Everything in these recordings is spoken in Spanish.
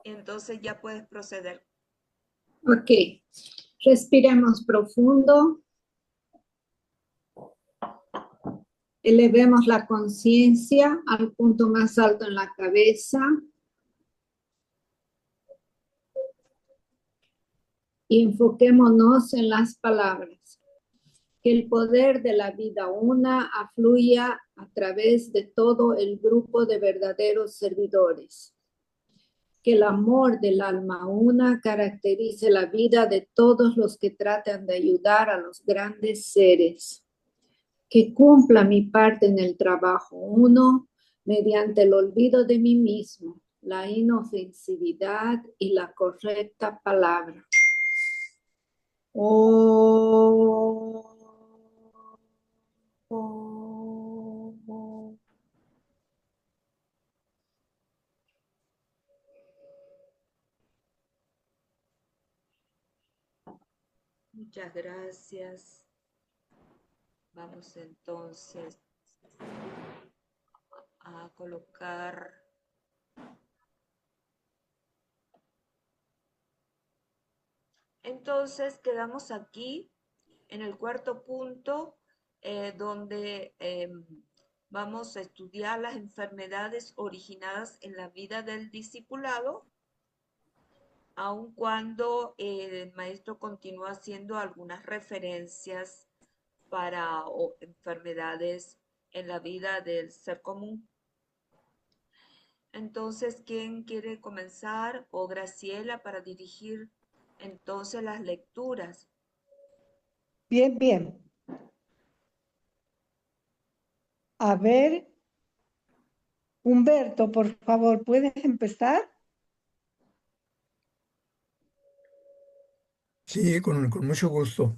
Entonces ya puedes proceder. Ok, respiremos profundo, elevemos la conciencia al punto más alto en la cabeza y enfoquémonos en las palabras. Que el poder de la vida una afluya a través de todo el grupo de verdaderos servidores. Que el amor del alma una caracterice la vida de todos los que tratan de ayudar a los grandes seres. Que cumpla mi parte en el trabajo uno mediante el olvido de mí mismo, la inofensividad y la correcta palabra. Oh, oh, oh. Muchas gracias. Vamos entonces a colocar. Entonces quedamos aquí en el cuarto punto, donde vamos a estudiar las enfermedades originadas en la vida del discipulado, aun cuando el maestro continúa haciendo algunas referencias para enfermedades en la vida del ser común. Entonces, ¿quién quiere comenzar? O Graciela para dirigir entonces las lecturas. Bien, bien. A ver, Humberto, por favor, ¿puedes empezar? Sí, con mucho gusto.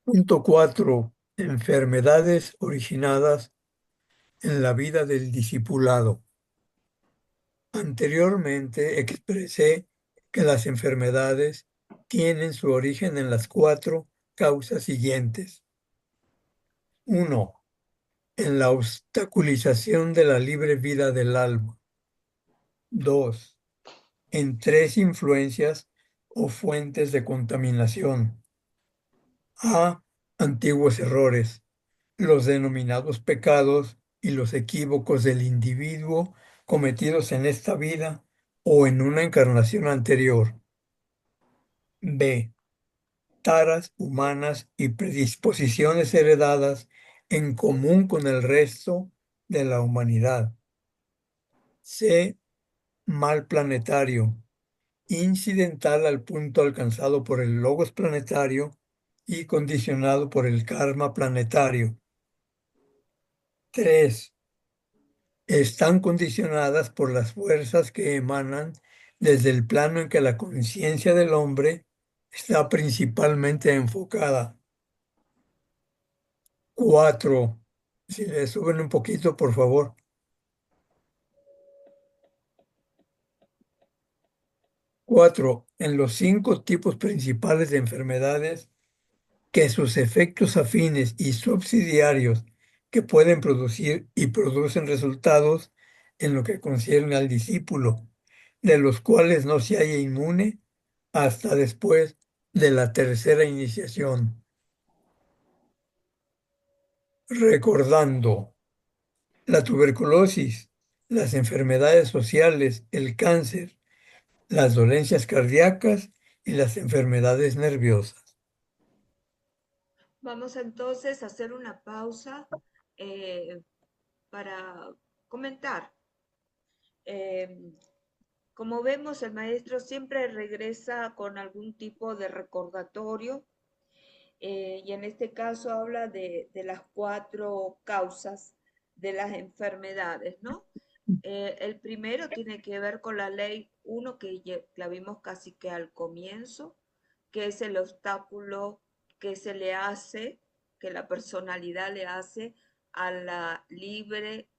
Punto 4. Enfermedades originadas en la vida del discipulado. Anteriormente expresé que las enfermedades tienen su origen en las cuatro causas siguientes. 1. En la obstaculización de la libre vida del alma. 2. En tres influencias o fuentes de contaminación. A. Antiguos errores, los denominados pecados y los equívocos del individuo cometidos en esta vida o en una encarnación anterior. B. Taras humanas y predisposiciones heredadas en común con el resto de la humanidad. C. Mal planetario, incidental al punto alcanzado por el logos planetario y condicionado por el karma planetario. 3. Están condicionadas por las fuerzas que emanan desde el plano en que la conciencia del hombre está principalmente enfocada. 4. Si le suben un poquito, por favor. 4. En los 5 tipos principales de enfermedades que sus efectos afines y subsidiarios que pueden producir y producen resultados en lo que concierne al discípulo, de los cuales no se halla inmune hasta después de la tercera iniciación. Recordando la tuberculosis, las enfermedades sociales, el cáncer, las dolencias cardíacas y las enfermedades nerviosas. Vamos entonces a hacer una pausa eh, para comentar. Eh, Como vemos, el maestro siempre regresa con algún tipo de recordatorio, y en este caso habla de las cuatro causas de las enfermedades, ¿no? El primero tiene que ver con la ley 1 que la vimos casi que al comienzo, que es el obstáculo que se le hace, que la personalidad le hace a la libre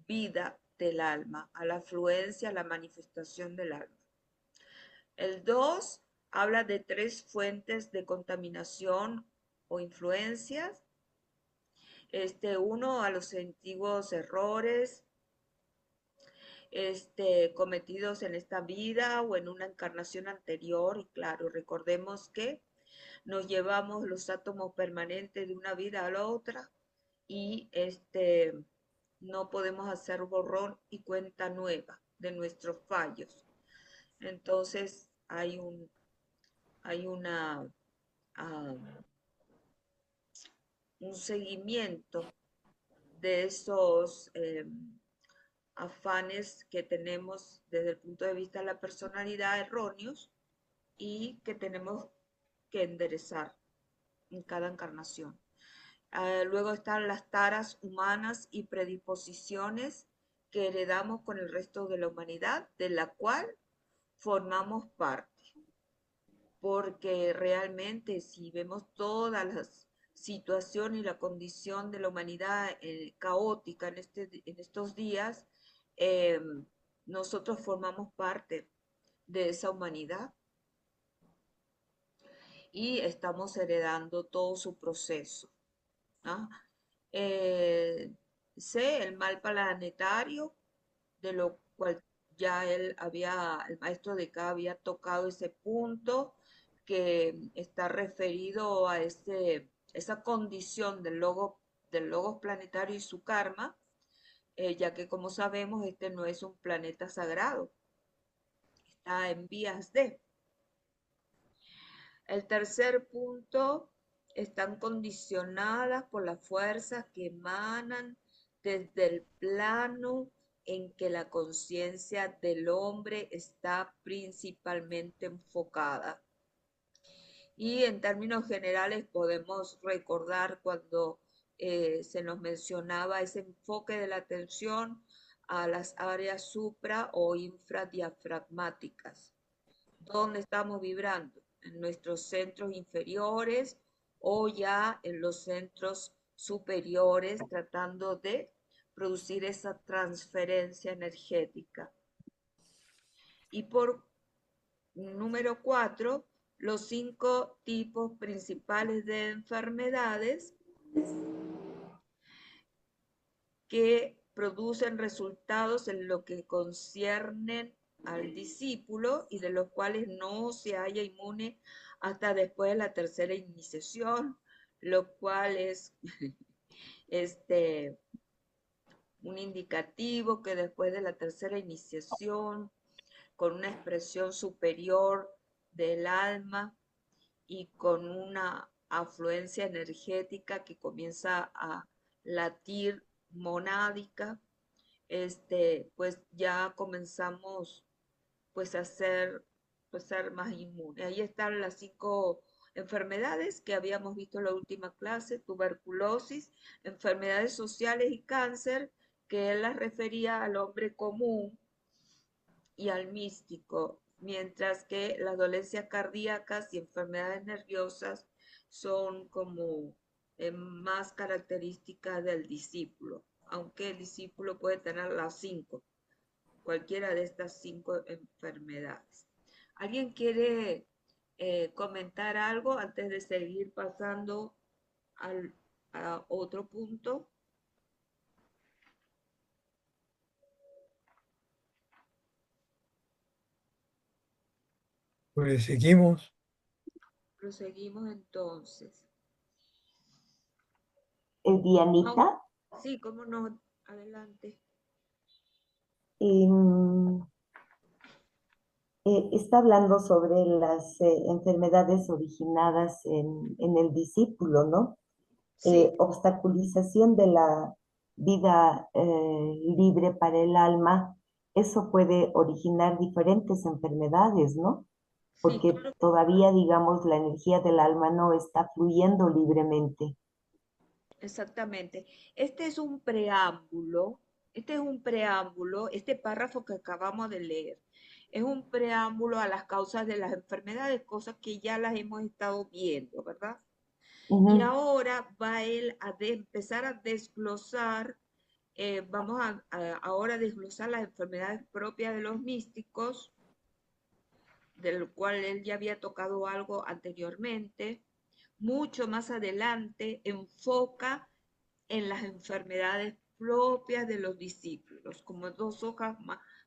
vida del alma, a la afluencia, a la manifestación del alma. El 2 habla de tres fuentes de contaminación o influencias. Uno, a los antiguos errores. cometidos en esta vida o en una encarnación anterior. Y claro, recordemos que nos llevamos los átomos permanentes de una vida a la otra y no podemos hacer borrón y cuenta nueva de nuestros fallos. Entonces hay ah, un seguimiento de esos afanes que tenemos desde el punto de vista de la personalidad erróneos y que tenemos que enderezar en cada encarnación. Luego están las taras humanas y predisposiciones que heredamos con el resto de la humanidad, de la cual formamos parte. Porque realmente si vemos todas las situaciones y la condición de la humanidad caótica en estos días, eh, nosotros formamos parte de esa humanidad y estamos heredando todo su proceso. ¿Ah? Eh, sé el mal planetario, de lo cual ya el maestro de acá había tocado ese punto que está referido a esa condición del logos planetario y su karma, ya que como sabemos, este no es un planeta sagrado, está en vías de. El tercer punto, están condicionadas por las fuerzas que emanan desde el plano en que la conciencia del hombre está principalmente enfocada. Y en términos generales podemos recordar cuando se nos mencionaba ese enfoque de la atención a las áreas supra o infradiafragmáticas. ¿Dónde estamos vibrando? En nuestros centros inferiores o ya en los centros superiores, tratando de producir esa transferencia energética. Y por número 4, los 5 tipos principales de enfermedades que producen resultados en lo que conciernen al discípulo y de los cuales no se halla inmune hasta después de la tercera iniciación, lo cual es un indicativo que después de la tercera iniciación, con una expresión superior del alma y con una afluencia energética que comienza a latir monádica, pues ya comenzamos pues a ser más inmunes. Ahí están las 5 enfermedades que habíamos visto en la última clase: tuberculosis, enfermedades sociales y cáncer, que él las refería al hombre común y al místico, mientras que las dolencias cardíacas y enfermedades nerviosas son como más características del discípulo, aunque el discípulo puede tener las 5, cualquiera de estas 5 enfermedades. ¿Alguien quiere comentar algo antes de seguir pasando a otro punto? Pues seguimos. Proseguimos entonces. Dianita, Sí, cómo no, adelante. em, está hablando sobre las enfermedades originadas en el discípulo, ¿no? Sí, Obstaculización de la vida libre para el alma, eso puede originar diferentes enfermedades, ¿no? sí, Porque todavía, digamos, la energía del alma no está fluyendo libremente. exactamente. Este es un preámbulo, este párrafo que acabamos de leer, es un preámbulo a las causas de las enfermedades, cosas que ya las hemos estado viendo, ¿verdad? Y Ujú. ahora va él a empezar a desglosar, vamos ahora a desglosar las enfermedades propias de los místicos, del cual él ya había tocado algo anteriormente. Mucho más adelante enfoca en las enfermedades propias de los discípulos, como 2 hojas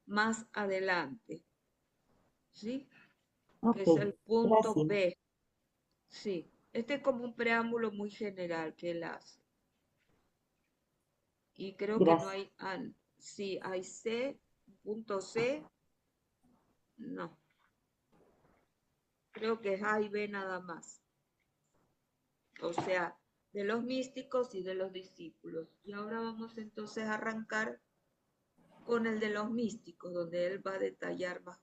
más adelante, ¿sí? Que Ok, es el punto gracias. B. Sí, este es como un preámbulo muy general que él hace. Y creo que no Gracias. hay, sí, hay C, punto C, no, creo que es A y B nada más. O sea, de los místicos y de los discípulos. Y ahora vamos entonces a arrancar con el de los místicos, donde él va a detallar más,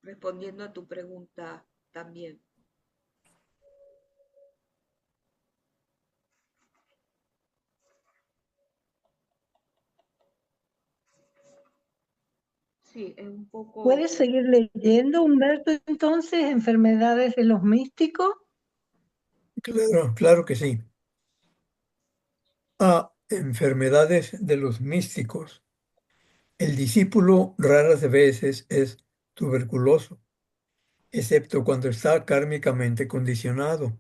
respondiendo a tu pregunta también. Sí, es un poco. ¿Puedes seguir leyendo, Humberto, entonces, enfermedades de los místicos? Claro, claro que sí. Enfermedades de los místicos. El discípulo raras veces es tuberculoso, excepto cuando está kármicamente condicionado,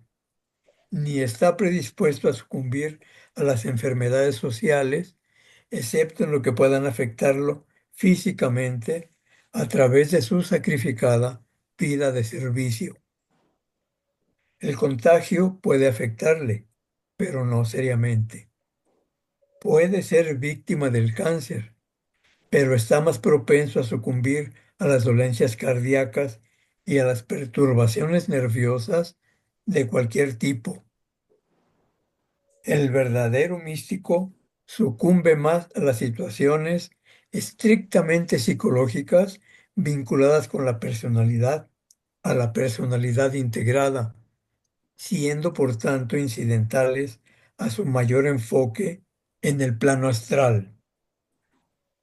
ni está predispuesto a sucumbir a las enfermedades sociales, excepto en lo que puedan afectarlo físicamente a través de su sacrificada vida de servicio. El contagio puede afectarle, pero no seriamente. Puede ser víctima del cáncer, pero está más propenso a sucumbir a las dolencias cardíacas y a las perturbaciones nerviosas de cualquier tipo. El verdadero místico sucumbe más a las situaciones estrictamente psicológicas vinculadas con la personalidad, a la personalidad integrada, siendo por tanto incidentales a su mayor enfoque en el plano astral.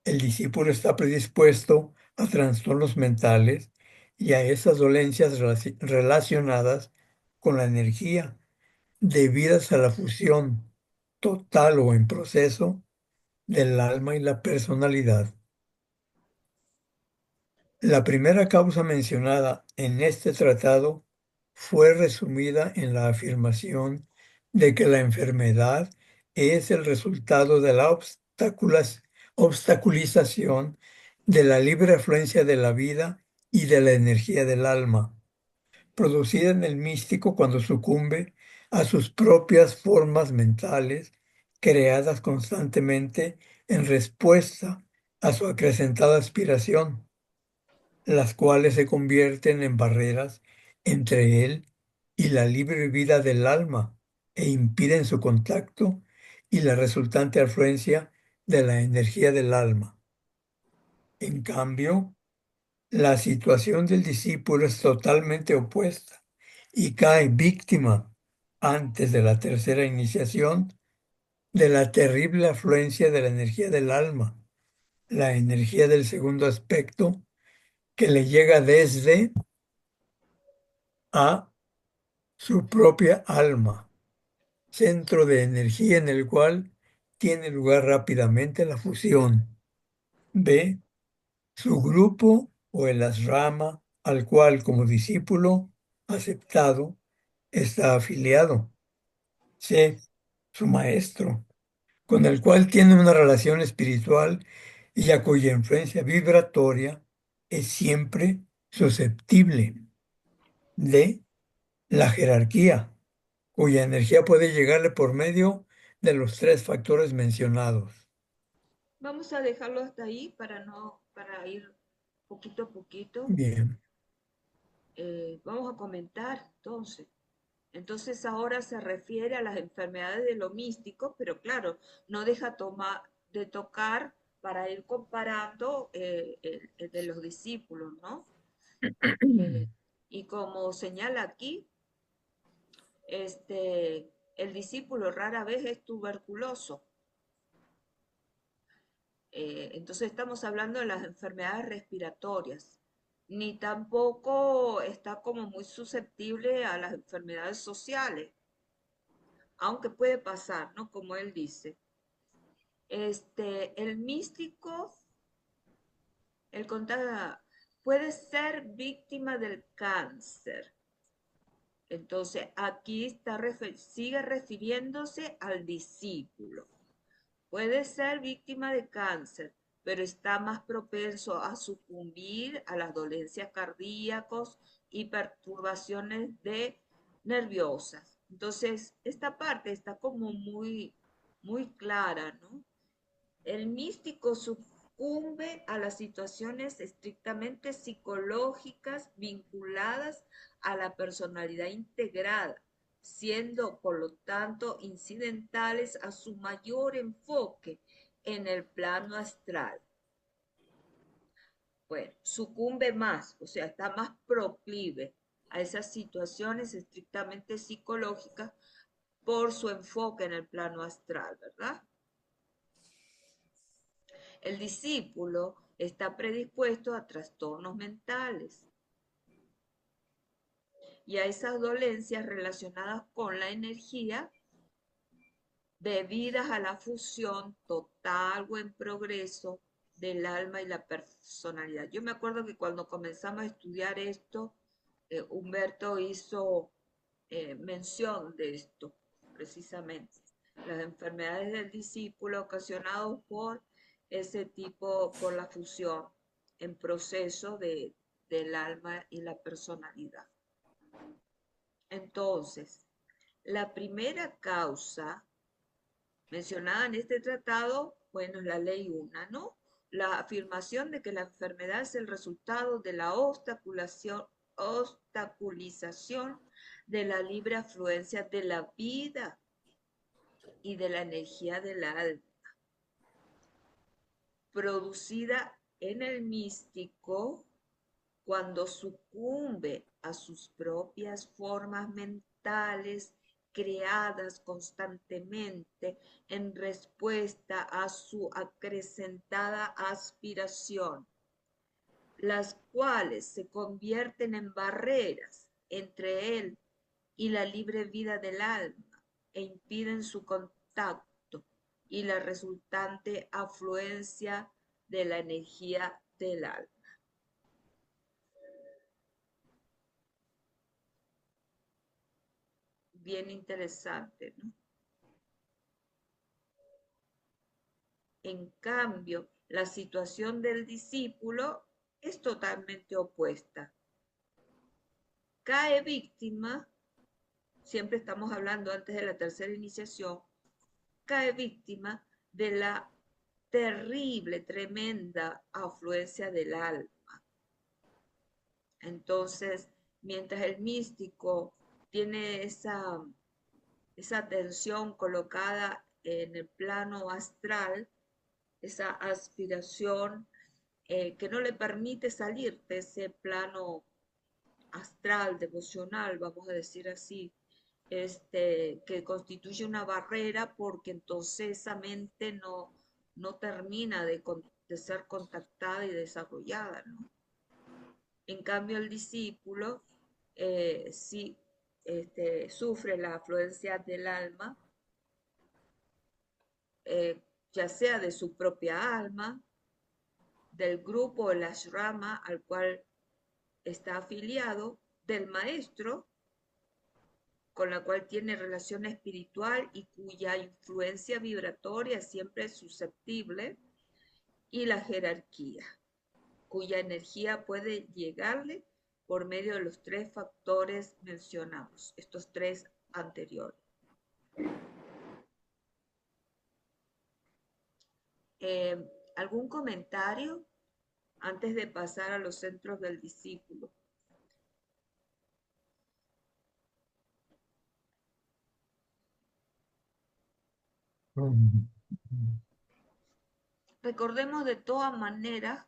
El discípulo está predispuesto a trastornos mentales y a esas dolencias relacionadas con la energía, debidas a la fusión total o en proceso del alma y la personalidad. La primera causa mencionada en este tratado fue resumida en la afirmación de que la enfermedad es el resultado de la obstaculización de la libre afluencia de la vida y de la energía del alma, producida en el místico cuando sucumbe a sus propias formas mentales, creadas constantemente en respuesta a su acrecentada aspiración, las cuales se convierten en barreras entre él y la libre vida del alma e impiden su contacto y la resultante afluencia de la energía del alma. En cambio, la situación del discípulo es totalmente opuesta y cae víctima antes de la tercera iniciación de la terrible afluencia de la energía del alma, la energía del segundo aspecto que le llega desde a su propia alma, centro de energía en el cual tiene lugar rápidamente la fusión. B, su grupo o el asrama al cual como discípulo aceptado está afiliado. C, su maestro, con el cual tiene una relación espiritual y a cuya influencia vibratoria es siempre susceptible. D, la jerarquía, cuya energía puede llegarle por medio de los tres factores mencionados. Vamos a dejarlo hasta ahí para ir poquito a poquito. Bien, Vamos a comentar entonces. Entonces ahora se refiere a las enfermedades de lo místico, pero claro, no deja de tocar para ir comparando el de los discípulos, ¿no? Eh, y como señala aquí, el discípulo rara vez es tuberculoso. Entonces estamos hablando de las enfermedades respiratorias. Ni tampoco está como muy susceptible a las enfermedades sociales, aunque puede pasar, ¿no? Como él dice. El místico, el contagio, puede ser víctima del cáncer. Entonces, aquí sigue refiriéndose al discípulo. Puede ser víctima de cáncer, pero está más propenso a sucumbir a las dolencias cardíacas y perturbaciones nerviosas. Entonces, esta parte está como muy clara, ¿no? El místico sucumbe a las situaciones estrictamente psicológicas vinculadas a la personalidad integrada, siendo por lo tanto incidentales a su mayor enfoque en el plano astral. Bueno, sucumbe más, o sea, está más proclive a esas situaciones estrictamente psicológicas por su enfoque en el plano astral, ¿verdad? El discípulo está predispuesto a trastornos mentales y a esas dolencias relacionadas con la energía debidas a la fusión total o en progreso del alma y la personalidad. Yo me acuerdo que cuando comenzamos a estudiar esto, Humberto hizo mención de esto, precisamente. Las enfermedades del discípulo ocasionadas por ese tipo, por la fusión en proceso del alma y la personalidad. Entonces, la primera causa mencionada en este tratado, bueno, es la ley una, ¿no? La afirmación de que la enfermedad es el resultado de la obstaculización de la libre afluencia de la vida y de la energía del alma, producida en el místico cuando sucumbe a sus propias formas mentales creadas constantemente en respuesta a su acrecentada aspiración, las cuales se convierten en barreras entre él y la libre vida del alma e impiden su contacto y la resultante afluencia de la energía del alma. Bien interesante, ¿no? En cambio, la situación del discípulo es totalmente opuesta. Cae víctima, siempre estamos hablando antes de la tercera iniciación, cae víctima de la terrible, tremenda afluencia del alma. Entonces, mientras el místico tiene esa atención colocada en el plano astral, esa aspiración que no le permite salir de ese plano astral, devocional, vamos a decir así, que constituye una barrera porque entonces esa mente no termina de ser contactada y desarrollada, ¿no? En cambio, el discípulo sí sufre la afluencia del alma, ya sea de su propia alma, del grupo, el ashrama al cual está afiliado, del maestro con la cual tiene relación espiritual y cuya influencia vibratoria siempre es susceptible, y la jerarquía, cuya energía puede llegarle por medio de los tres factores mencionados, estos tres anteriores. ¿Algún comentario antes de pasar a los centros del discípulo? Recordemos de todas maneras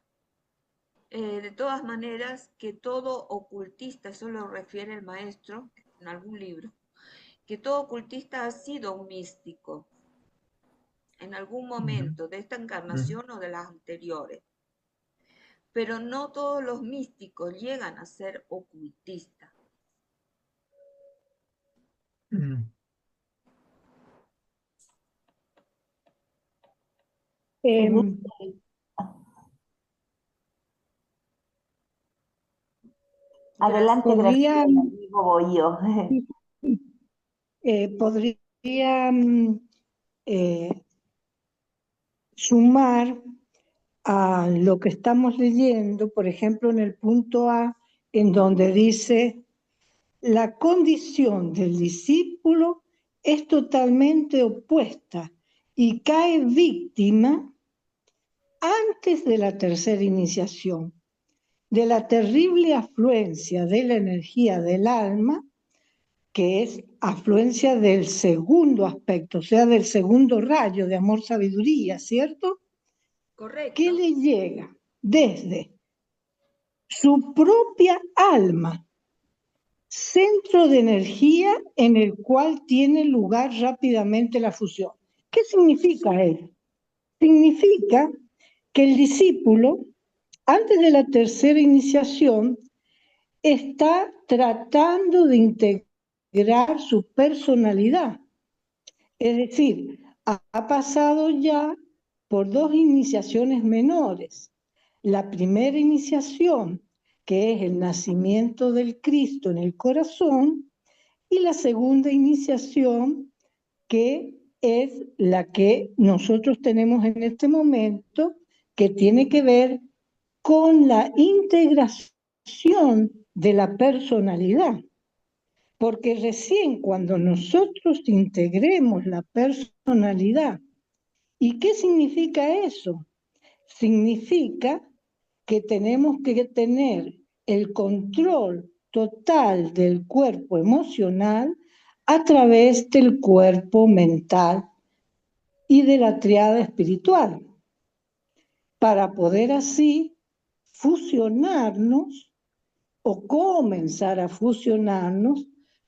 que todo ocultista, eso lo refiere el maestro en algún libro, que todo ocultista ha sido un místico en algún momento de esta encarnación o de las anteriores. Pero no todos los místicos llegan a ser ocultistas. Adelante, podría, Graciela, digo voy yo. podría sumar a lo que estamos leyendo, por ejemplo, en el punto A, en donde dice, la condición del discípulo es totalmente opuesta y cae víctima antes de la tercera iniciación, de la terrible afluencia de la energía del alma, que es afluencia del segundo aspecto, o sea, del segundo rayo de amor-sabiduría, ¿cierto? Que Correcto. le llega desde su propia alma, centro de energía en el cual tiene lugar rápidamente la fusión. ¿Qué significa eso? Significa que el discípulo, antes de la tercera iniciación, está tratando de integrar su personalidad. Es decir, ha pasado ya por dos iniciaciones menores. La primera iniciación, que es el nacimiento del Cristo en el corazón, y la segunda iniciación, que es la que nosotros tenemos en este momento, que tiene que ver con la integración de la personalidad. Porque recién cuando nosotros integremos la personalidad, ¿y qué significa eso? Significa que tenemos que tener el control total del cuerpo emocional a través del cuerpo mental y de la triada espiritual, para poder así fusionarnos o comenzar a fusionarnos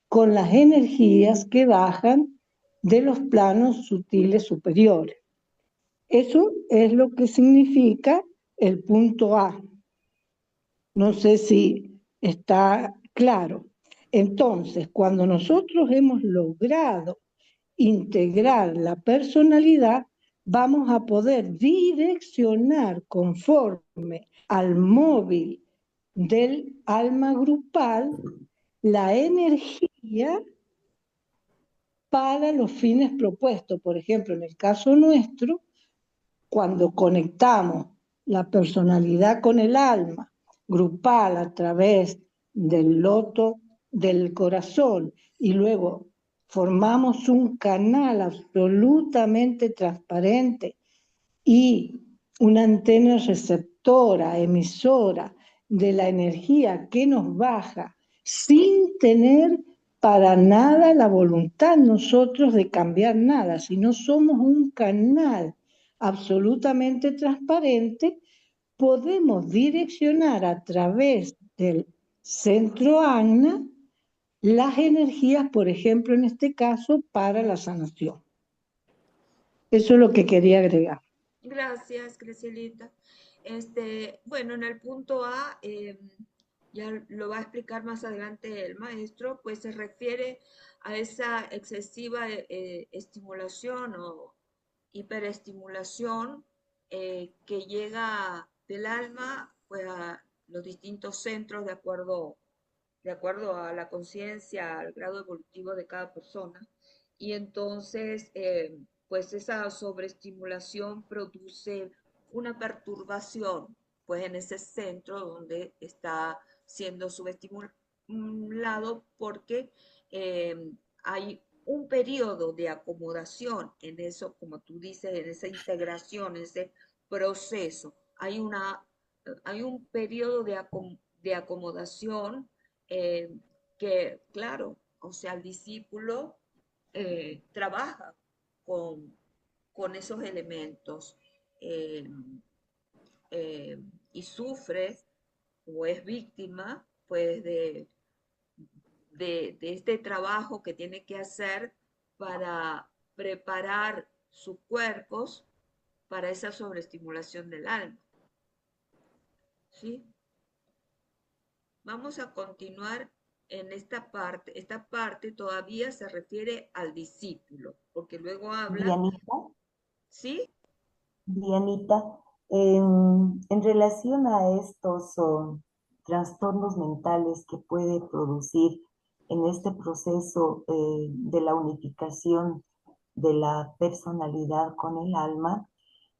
con las energías que bajan de los planos sutiles superiores. Eso es lo que significa el punto A. No sé si está claro. Entonces, cuando nosotros hemos logrado integrar la personalidad, vamos a poder direccionar conforme al móvil del alma grupal la energía para los fines propuestos. Por ejemplo, en el caso nuestro, cuando conectamos la personalidad con el alma grupal a través del loto del corazón y luego formamos un canal absolutamente transparente y una antena receptora, emisora de la energía que nos baja sin tener para nada la voluntad nosotros de cambiar nada, sino somos un canal absolutamente transparente, podemos direccionar a través del centro Agna las energías, por ejemplo, en este caso, para la sanación. Eso es lo que quería agregar. Gracias, Gracielita. Bueno, en el punto A, ya lo va a explicar más adelante el maestro, pues se refiere a esa excesiva estimulación o hiperestimulación que llega del alma pues, a los distintos centros de acuerdo a la conciencia, al grado evolutivo de cada persona. Y entonces, pues esa sobreestimulación produce una perturbación, pues en ese centro donde está siendo subestimulado porque hay un periodo de acomodación en eso, como tú dices, en esa integración, en ese proceso. Hay un periodo de acomodación eh, que, claro, o sea, el discípulo trabaja con, con, esos elementos eh, eh, y sufre o es víctima, pues, de este trabajo que tiene que hacer para preparar sus cuerpos para esa sobreestimulación del alma. ¿Sí? Vamos a continuar en esta parte. Esta parte todavía se refiere al discípulo, porque luego habla, Dianita, ¿sí? Dianita, en relación a estos trastornos mentales que puede producir en este proceso de la unificación de la personalidad con el alma,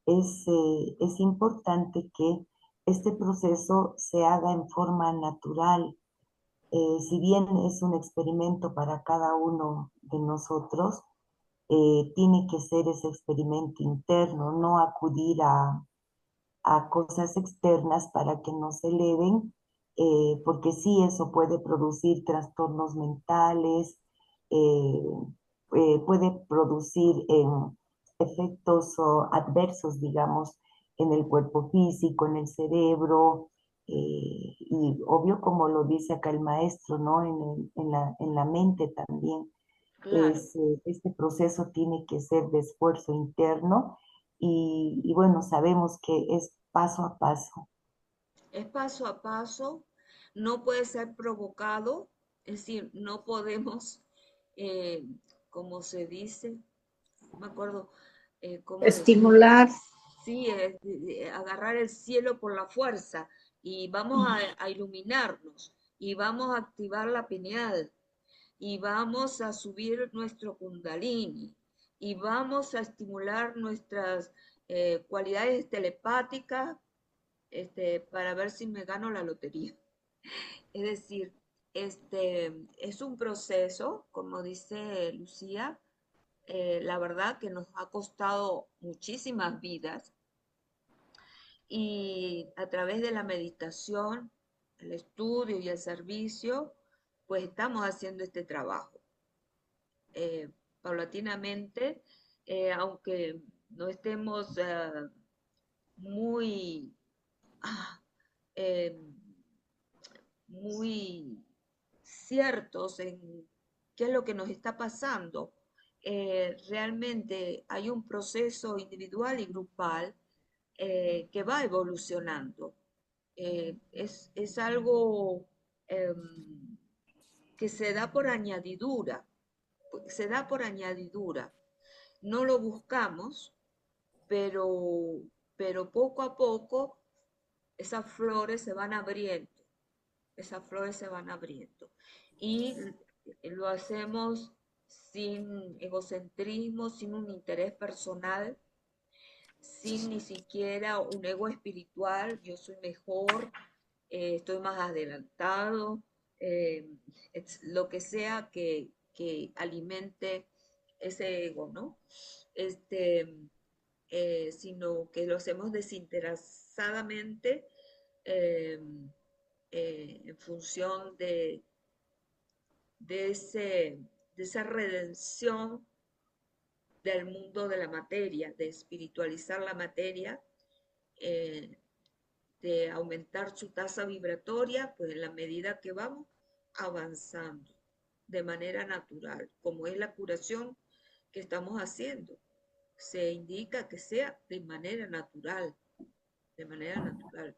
es importante que este proceso se haga en forma natural. Si bien es un experimento para cada uno de nosotros, tiene que ser ese experimento interno, no acudir a cosas externas para que no se eleven, porque sí eso puede producir trastornos mentales, eh, puede producir efectos adversos, digamos, en el cuerpo físico, en el cerebro, y obvio, como lo dice acá el maestro, ¿no? En la mente también. Claro, Este proceso tiene que ser de esfuerzo interno y bueno, sabemos que es paso a paso. es paso a paso, no puede ser provocado, es decir, no podemos, eh, como se dice, no me acuerdo cómo decía, Estimular. sí, agarrar el cielo por la fuerza y vamos a iluminarnos y vamos a activar la pineal y vamos a subir nuestro kundalini y vamos a estimular nuestras cualidades telepáticas para ver si me gano la lotería. Es decir, es un proceso, como dice Lucía, la verdad que nos ha costado muchísimas vidas y a través de la meditación, el estudio y el servicio, pues estamos haciendo este trabajo. eh, Paulatinamente, aunque no estemos muy, ah, eh, muy ciertos en qué es lo que nos está pasando, realmente hay un proceso individual y grupal que va evolucionando. Es algo que se da por añadidura, se da por añadidura. No lo buscamos, pero, pero poco a poco esas flores se van abriendo, esas flores se van abriendo. Y lo hacemos sin egocentrismo, sin un interés personal, sin ni siquiera un ego espiritual, yo soy mejor, estoy más adelantado, lo que sea que alimente ese ego, ¿no? Este, Sino que lo hacemos desinteresadamente eh, en función de, ese, de esa redención del mundo de la materia, de espiritualizar la materia, eh, de aumentar su tasa vibratoria, pues en la medida que vamos avanzando de manera natural, como es la curación que estamos haciendo. Se indica que sea de manera natural, de manera natural.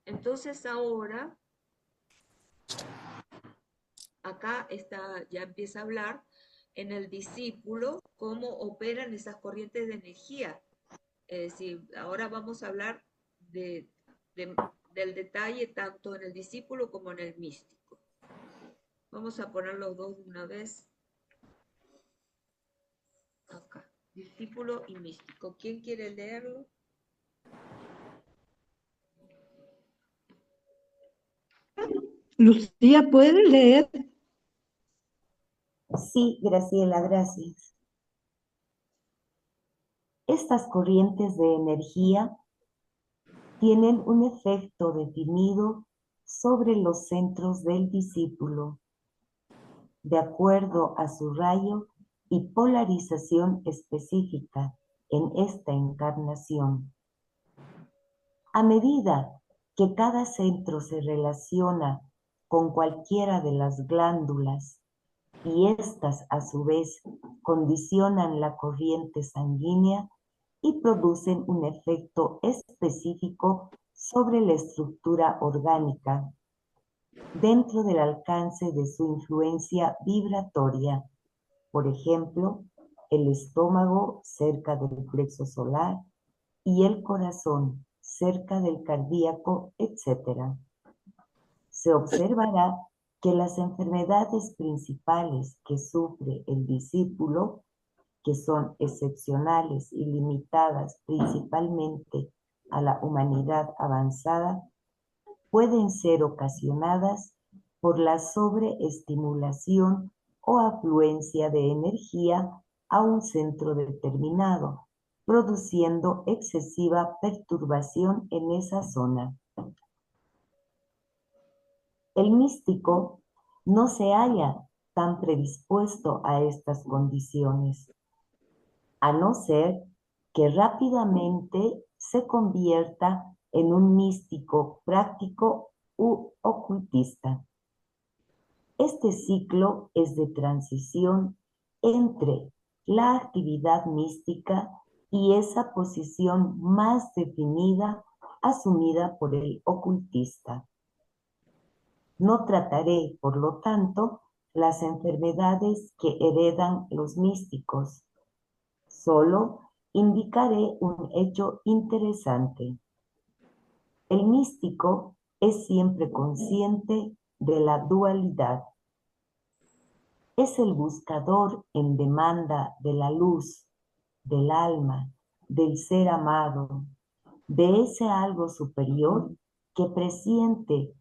Entonces ahora, acá está, ya empieza a hablar en el discípulo cómo operan esas corrientes de energía. Es decir, ahora vamos a hablar de, del detalle tanto en el discípulo como en el místico. Vamos a poner los dos de una vez acá. Discípulo y místico. ¿Quién quiere leerlo? Lucía, ¿puedes leer? Sí, Graciela, gracias. Estas corrientes de energía tienen un efecto definido sobre los centros del discípulo, de acuerdo a su rayo y polarización específica en esta encarnación. A medida que cada centro se relaciona con cualquiera de las glándulas y éstas a su vez condicionan la corriente sanguínea y producen un efecto específico sobre la estructura orgánica dentro del alcance de su influencia vibratoria. Por ejemplo, el estómago cerca del plexo solar y el corazón cerca del cardíaco, etc. Se observará que las enfermedades principales que sufre el discípulo que son excepcionales y limitadas principalmente a la humanidad avanzada, pueden ser ocasionadas por la sobreestimulación o afluencia de energía a un centro determinado, produciendo excesiva perturbación en esa zona. El místico no se halla tan predispuesto a estas condiciones, a no ser que rápidamente se convierta en un místico práctico u ocultista. Este ciclo es de transición entre la actividad mística y esa posición más definida asumida por el ocultista. No trataré, por lo tanto, las enfermedades que heredan los místicos. Solo indicaré un hecho interesante. El místico es siempre consciente de la dualidad. Es el buscador en demanda de la luz, del alma, del ser amado, de ese algo superior que presiente,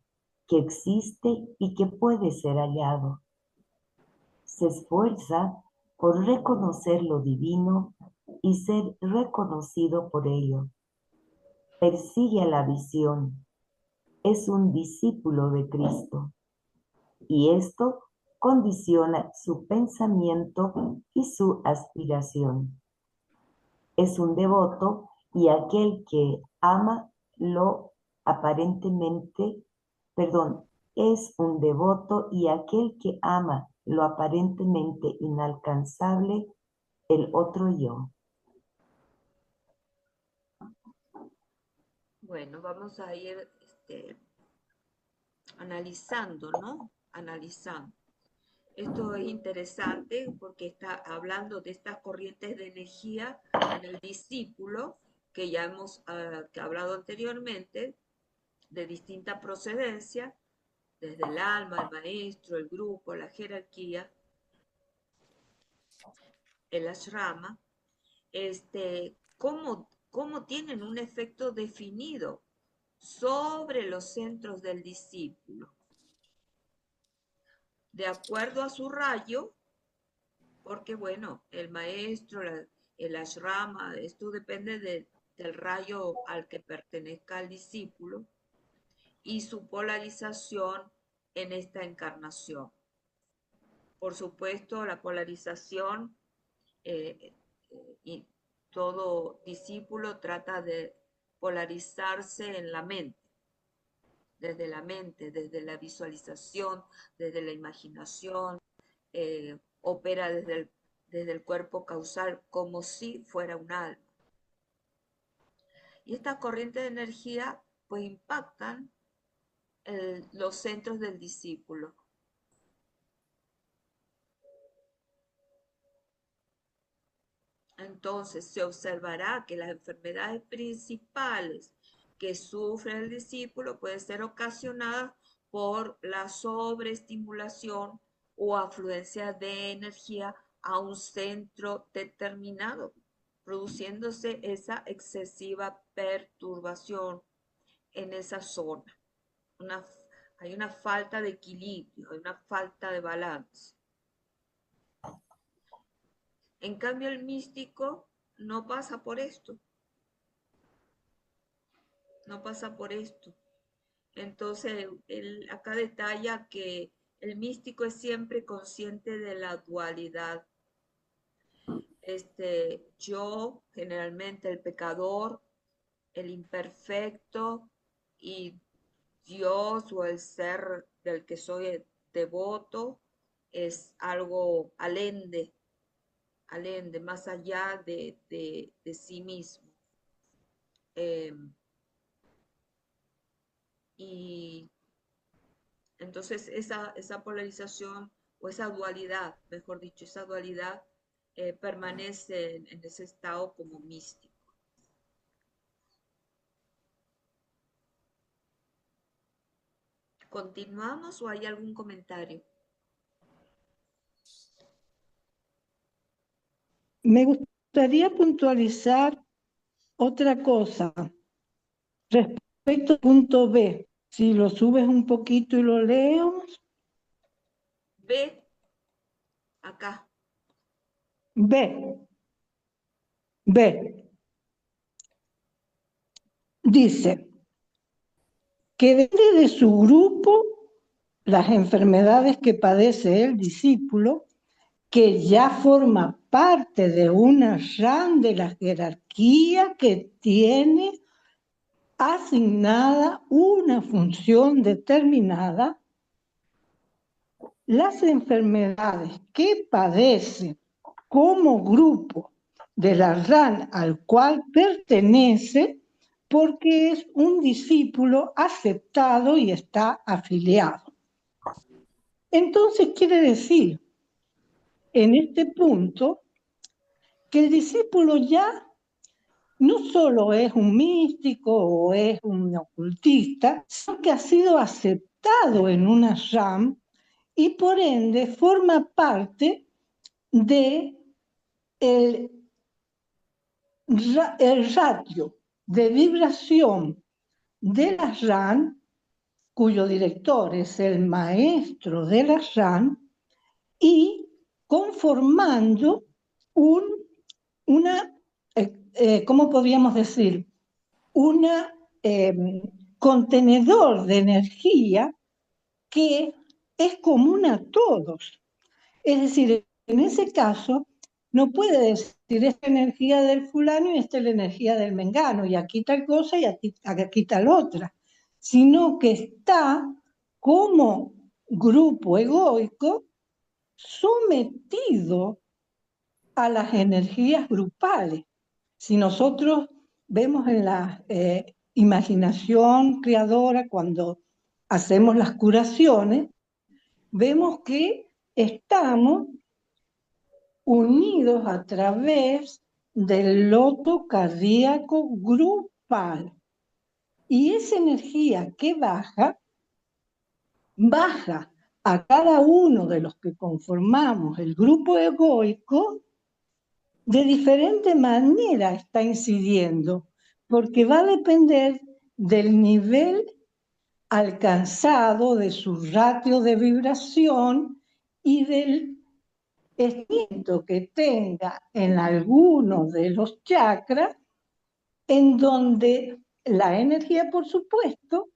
que existe y que puede ser hallado. Se esfuerza por reconocer lo divino y ser reconocido por ello. Persigue la visión. Es un discípulo de Cristo. Y esto condiciona su pensamiento y su aspiración. Es un devoto y aquel que ama lo aparentemente, es un devoto y aquel que ama lo aparentemente inalcanzable, el otro yo. Bueno, vamos a ir analizando, ¿no? Analizando. Esto es interesante porque está hablando de estas corrientes de energía en el discípulo que ya hemos hablado anteriormente, de distinta procedencia, desde el alma, el maestro, el grupo, la jerarquía, el ashrama, cómo tienen un efecto definido sobre los centros del discípulo, de acuerdo a su rayo, porque bueno, el maestro, el ashrama, esto depende del rayo al que pertenezca el discípulo y su polarización en esta encarnación. Por supuesto, la polarización y todo discípulo trata de polarizarse en la mente, desde la visualización, desde la imaginación, opera desde el cuerpo causal como si fuera un alma. Y estas corrientes de energía pues impactan los centros del discípulo. Entonces se observará que las enfermedades principales que sufre el discípulo pueden ser ocasionadas por la sobreestimulación o afluencia de energía a un centro determinado, produciéndose esa excesiva perturbación en esa zona. Hay una falta de equilibrio, hay una falta de balance. En cambio, el místico no pasa por esto, no pasa por esto. Entonces, él acá detalla que el místico es siempre consciente de la dualidad. Yo, generalmente el pecador, el imperfecto y Dios o el ser del que soy devoto es algo alende, más allá de sí mismo. Y entonces esa polarización o esa dualidad, mejor dicho, esa dualidad permanece en ese estado como místico. ¿Continuamos o hay algún comentario? Me gustaría puntualizar otra cosa respecto al punto B. Si lo subes un poquito y lo leo. Ve acá. B. B. Dice que depende de su grupo las enfermedades que padece el discípulo, que ya forma parte de una RAM de la jerarquía que tiene asignada una función determinada. Las enfermedades que padece como grupo de la RAN al cual pertenece, porque es un discípulo aceptado y está afiliado. Entonces quiere decir, en este punto, que el discípulo ya no solo es un místico o es un ocultista, sino que ha sido aceptado en una RAM y por ende forma parte de el ratio de vibración de la RAN, cuyo director es el maestro de la RAN, y conformando una, ¿cómo podríamos decir? Una contenedor de energía que es común a todos. Es decir, en ese caso, no puede decir esta energía del fulano y esta es la energía del mengano, y aquí tal cosa y aquí tal otra, sino que está como grupo egoico sometido a las energías grupales. Si nosotros vemos en la imaginación creadora, cuando hacemos las curaciones, vemos que estamos unidos a través del loto cardíaco grupal. Y esa energía que baja a cada uno de los que conformamos el grupo egoico, de diferente manera está incidiendo, porque va a depender del nivel alcanzado, de su ratio de vibración y del estado que tenga en alguno de los chakras, en donde la energía, por supuesto,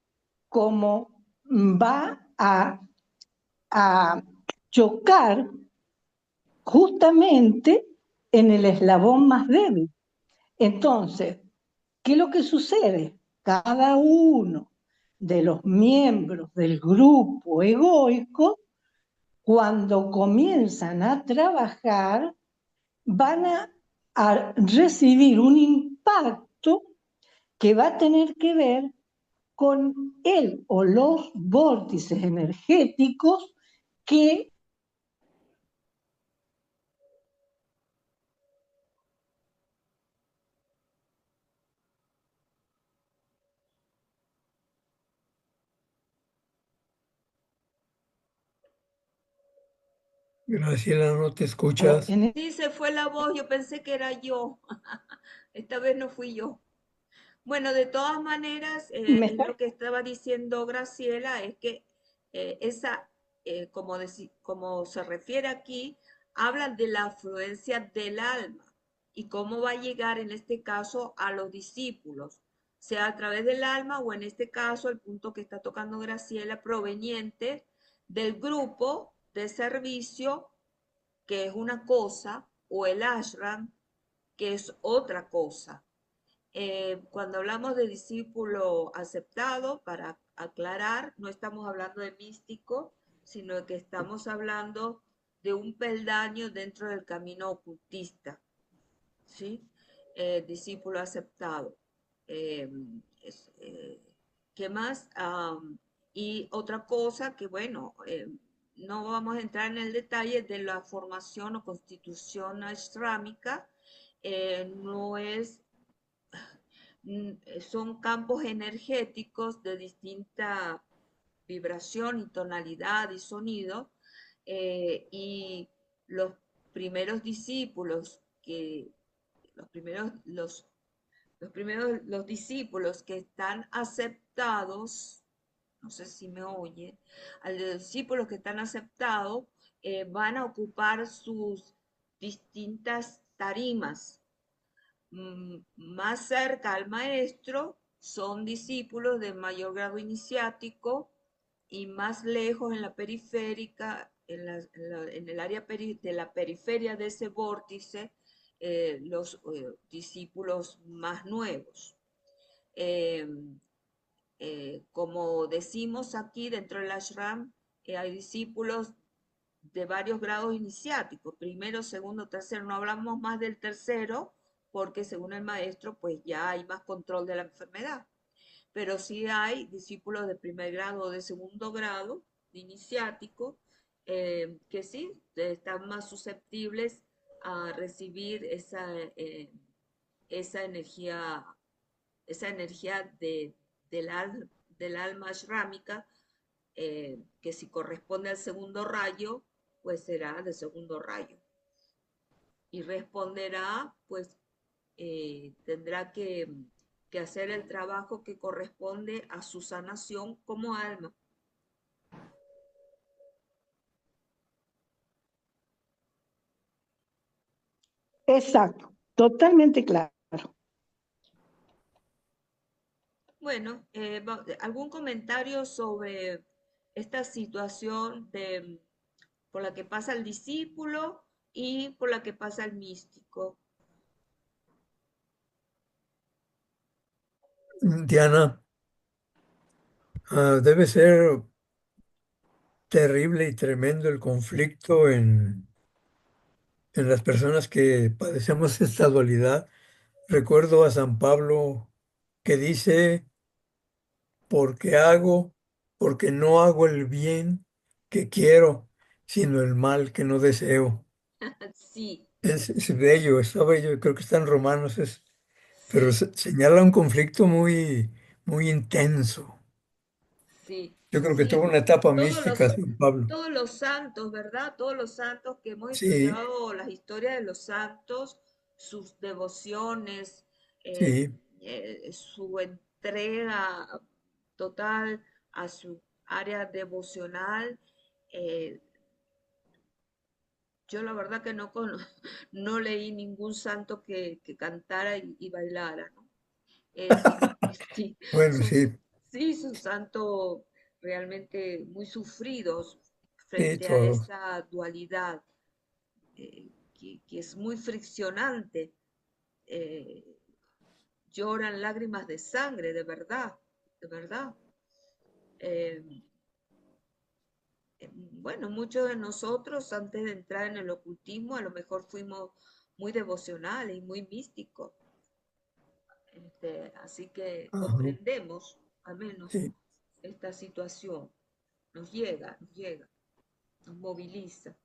como va a chocar justamente en el eslabón más débil. Entonces, ¿qué es lo que sucede? Cada uno de los miembros del grupo egoico, cuando comienzan a trabajar, van a recibir un impacto que va a tener que ver con él o los vórtices energéticos que Graciela, no te escuchas. Sí, se fue la voz, yo pensé que era yo. Esta vez no fui yo. Bueno, de todas maneras, es lo que estaba diciendo Graciela, es que esa, como se refiere aquí, habla de la afluencia del alma y cómo va a llegar en este caso a los discípulos, sea a través del alma o en este caso el punto que está tocando Graciela, proveniente del grupo de servicio, que es una cosa, o el ashram, que es otra cosa. Cuando hablamos de discípulo aceptado, para aclarar, no estamos hablando de místico, sino que estamos hablando de un peldaño dentro del camino ocultista, ¿sí? Discípulo aceptado. Eh, es, ¿Qué más? Y otra cosa que, bueno, no vamos a entrar en el detalle de la formación o constitución ashrámica, no es son campos energéticos de distinta vibración y tonalidad y sonido, y los primeros discípulos que los los discípulos que están aceptados, no sé si me oye, a los discípulos que están aceptados van a ocupar sus distintas tarimas. Más cerca al maestro son discípulos de mayor grado iniciático y más lejos en la periférica, en el área de la periferia de ese vórtice, los discípulos más nuevos. Como decimos aquí dentro del ashram, hay discípulos de varios grados iniciáticos, primero, segundo, tercero. No hablamos más del tercero porque según el maestro pues ya hay más control de la enfermedad, pero sí hay discípulos de primer grado o de segundo grado, de iniciático, que sí están más susceptibles a recibir esa energía, esa energía del alma ashrámica, que si corresponde al segundo rayo, pues será de segundo rayo. Y responderá, pues tendrá que hacer el trabajo que corresponde a su sanación como alma. Exacto, totalmente claro. Bueno, ¿algún comentario sobre esta situación por la que pasa el discípulo y por la que pasa el místico? Diana, debe ser terrible y tremendo el conflicto en las personas que padecemos esta dualidad. Recuerdo a San Pablo que dice, porque no hago el bien que quiero, sino el mal que no deseo. Sí, Es bello, está bello, creo que está en Romanos, pero sí, señala un conflicto muy, muy intenso. sí, Yo creo que tuvo sí. una etapa Todos mística los, San Pablo. todos los santos, ¿verdad? Todos los santos que hemos Sí, estudiado las historias de los santos, sus devociones, eh, sí, su entrega total a su área devocional. eh, yo la verdad que no leí ningún santo que cantara y bailara, ¿no? Sino que sí, bueno, son, sí, sí, son santos realmente muy sufridos sí, frente a todos. esa dualidad, que es muy friccionante. eh, Lloran lágrimas de sangre, de verdad, de verdad. Eh, bueno, muchos de nosotros antes de entrar en el ocultismo a lo mejor fuimos muy devocionales y muy místicos. Así que Ajá, comprendemos al menos sí. esta situación. Nos llega, nos moviliza.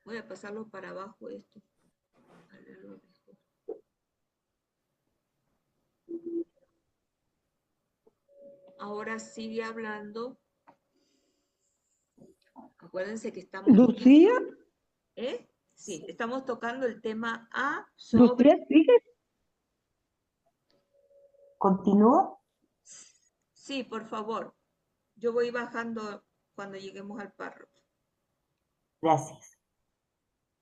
Voy a pasarlo para abajo esto. A leerlo mejor. Ahora sigue hablando. Acuérdense que estamos tocando, Lucía, ¿eh? Sí, estamos tocando el tema A Lucía, sobre... sigue. ¿Continúo? Sí, por favor. Yo voy bajando cuando lleguemos al párrafo. Gracias.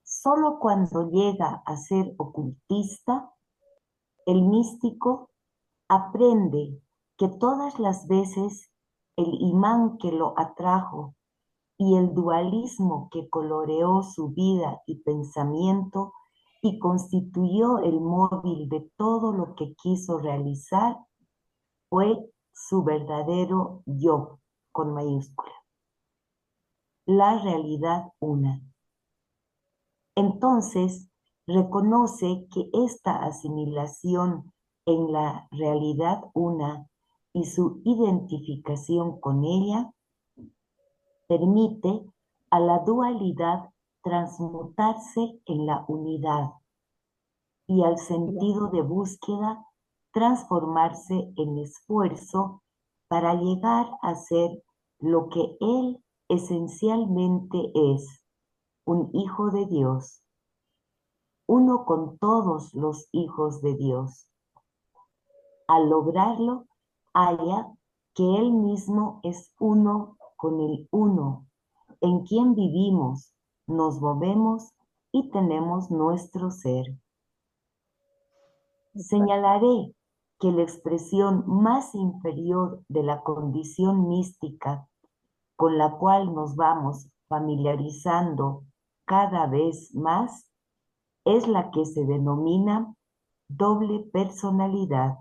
Solo cuando llega a ser ocultista, el místico aprende que todas las veces el imán que lo atrajo y el dualismo que coloreó su vida y pensamiento y constituyó el móvil de todo lo que quiso realizar fue su verdadero yo, con mayúscula, la realidad una. Entonces, reconoce que esta asimilación en la realidad una y su identificación con ella permite a la dualidad transmutarse en la unidad y al sentido de búsqueda transformarse en esfuerzo para llegar a ser lo que él esencialmente es un hijo de Dios, uno con todos los hijos de Dios. Al lograrlo, halla que Él mismo es uno con el uno, en quien vivimos, nos movemos y tenemos nuestro ser. Señalaré que la expresión más inferior de la condición mística con la cual nos vamos familiarizando cada vez más es la que se denomina doble personalidad.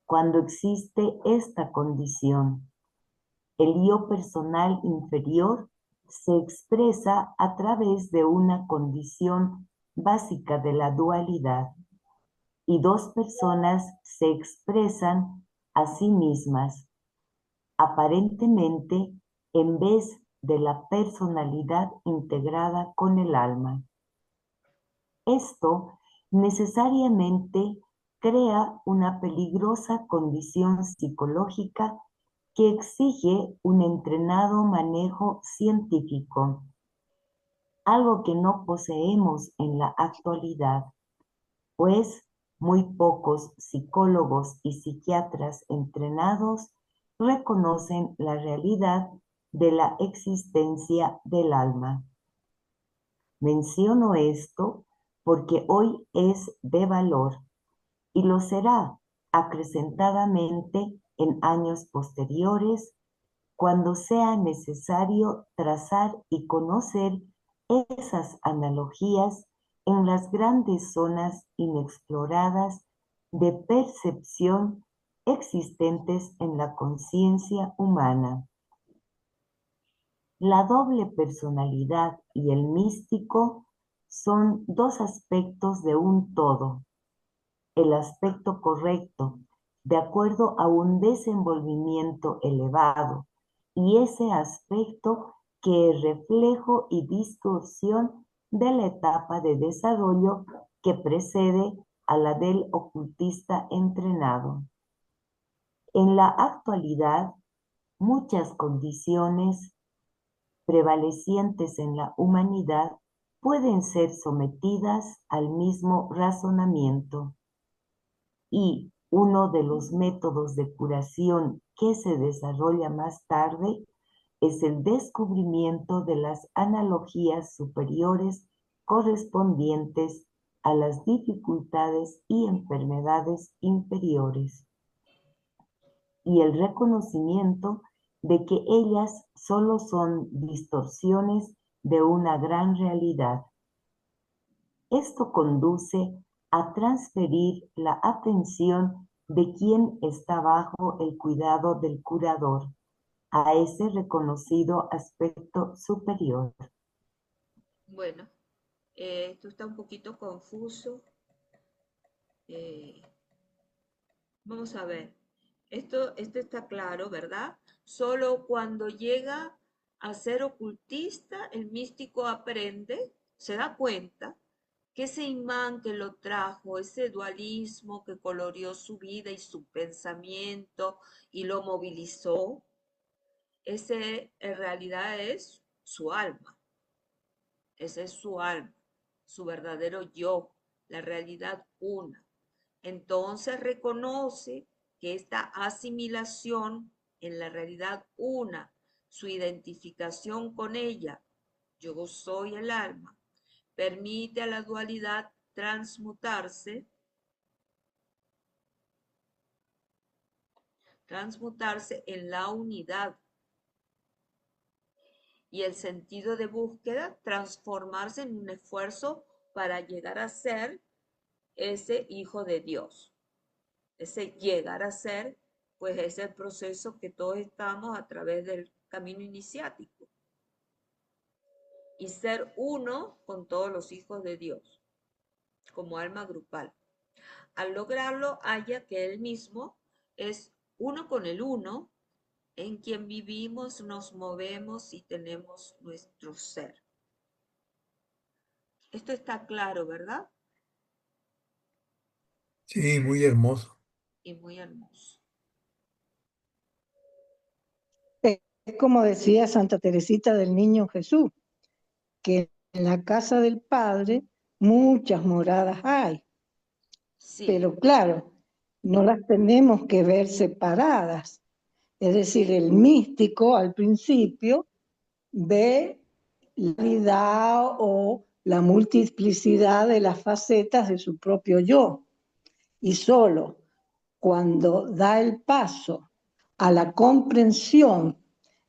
Cuando existe esta condición, el yo personal inferior se expresa a través de una condición básica de la dualidad y dos personas se expresan a sí mismas, aparentemente en vez de la personalidad integrada con el alma. Esto necesariamente crea una peligrosa condición psicológica que exige un entrenado manejo científico, algo que no poseemos en la actualidad, pues muy pocos psicólogos y psiquiatras entrenados reconocen la realidad de la existencia del alma. Menciono esto porque hoy es de valor y lo será acrecentadamente en años posteriores cuando sea necesario trazar y conocer esas analogías en las grandes zonas inexploradas de percepción existentes en la conciencia humana. La doble personalidad y el místico son dos aspectos de un todo. El aspecto correcto, de acuerdo a un desenvolvimiento elevado, y ese aspecto que es reflejo y distorsión de la etapa de desarrollo que precede a la del ocultista entrenado. En la actualidad, muchas condiciones prevalecientes en la humanidad pueden ser sometidas al mismo razonamiento. Y uno de los métodos de curación que se desarrolla más tarde es el descubrimiento de las analogías superiores correspondientes a las dificultades y enfermedades inferiores, y el reconocimiento de que ellas solo son distorsiones de una gran realidad. Esto conduce a transferir la atención de quien está bajo el cuidado del curador a ese reconocido aspecto superior. Bueno, esto está un poquito confuso. Vamos a ver. Esto está claro, ¿verdad? Solo cuando llega a ser ocultista, el místico aprende, se da cuenta que ese imán que lo trajo, ese dualismo que coloreó su vida y su pensamiento y lo movilizó, ese en realidad es su alma. Ese es su alma, su verdadero yo, la realidad una. Entonces reconoce que esta asimilación en la realidad una, su identificación con ella, yo soy el alma, permite a la dualidad transmutarse en la unidad y el sentido de búsqueda transformarse en un esfuerzo para llegar a ser ese hijo de Dios. Ese llegar a ser, pues es el proceso que todos estamos a través del camino iniciático. Y ser uno con todos los hijos de Dios, como alma grupal. Al lograrlo, haya que él mismo es uno con el uno, en quien vivimos, nos movemos y tenemos nuestro ser. Esto está claro, ¿verdad? Sí, muy hermoso. Y muy hermoso. como decía Santa Teresita del Niño Jesús, que en la casa del Padre muchas moradas hay, Sí, pero claro, no las tenemos que ver separadas. Es decir, el místico al principio ve la realidad o la multiplicidad de las facetas de su propio yo. Y solo cuando da el paso a la comprensión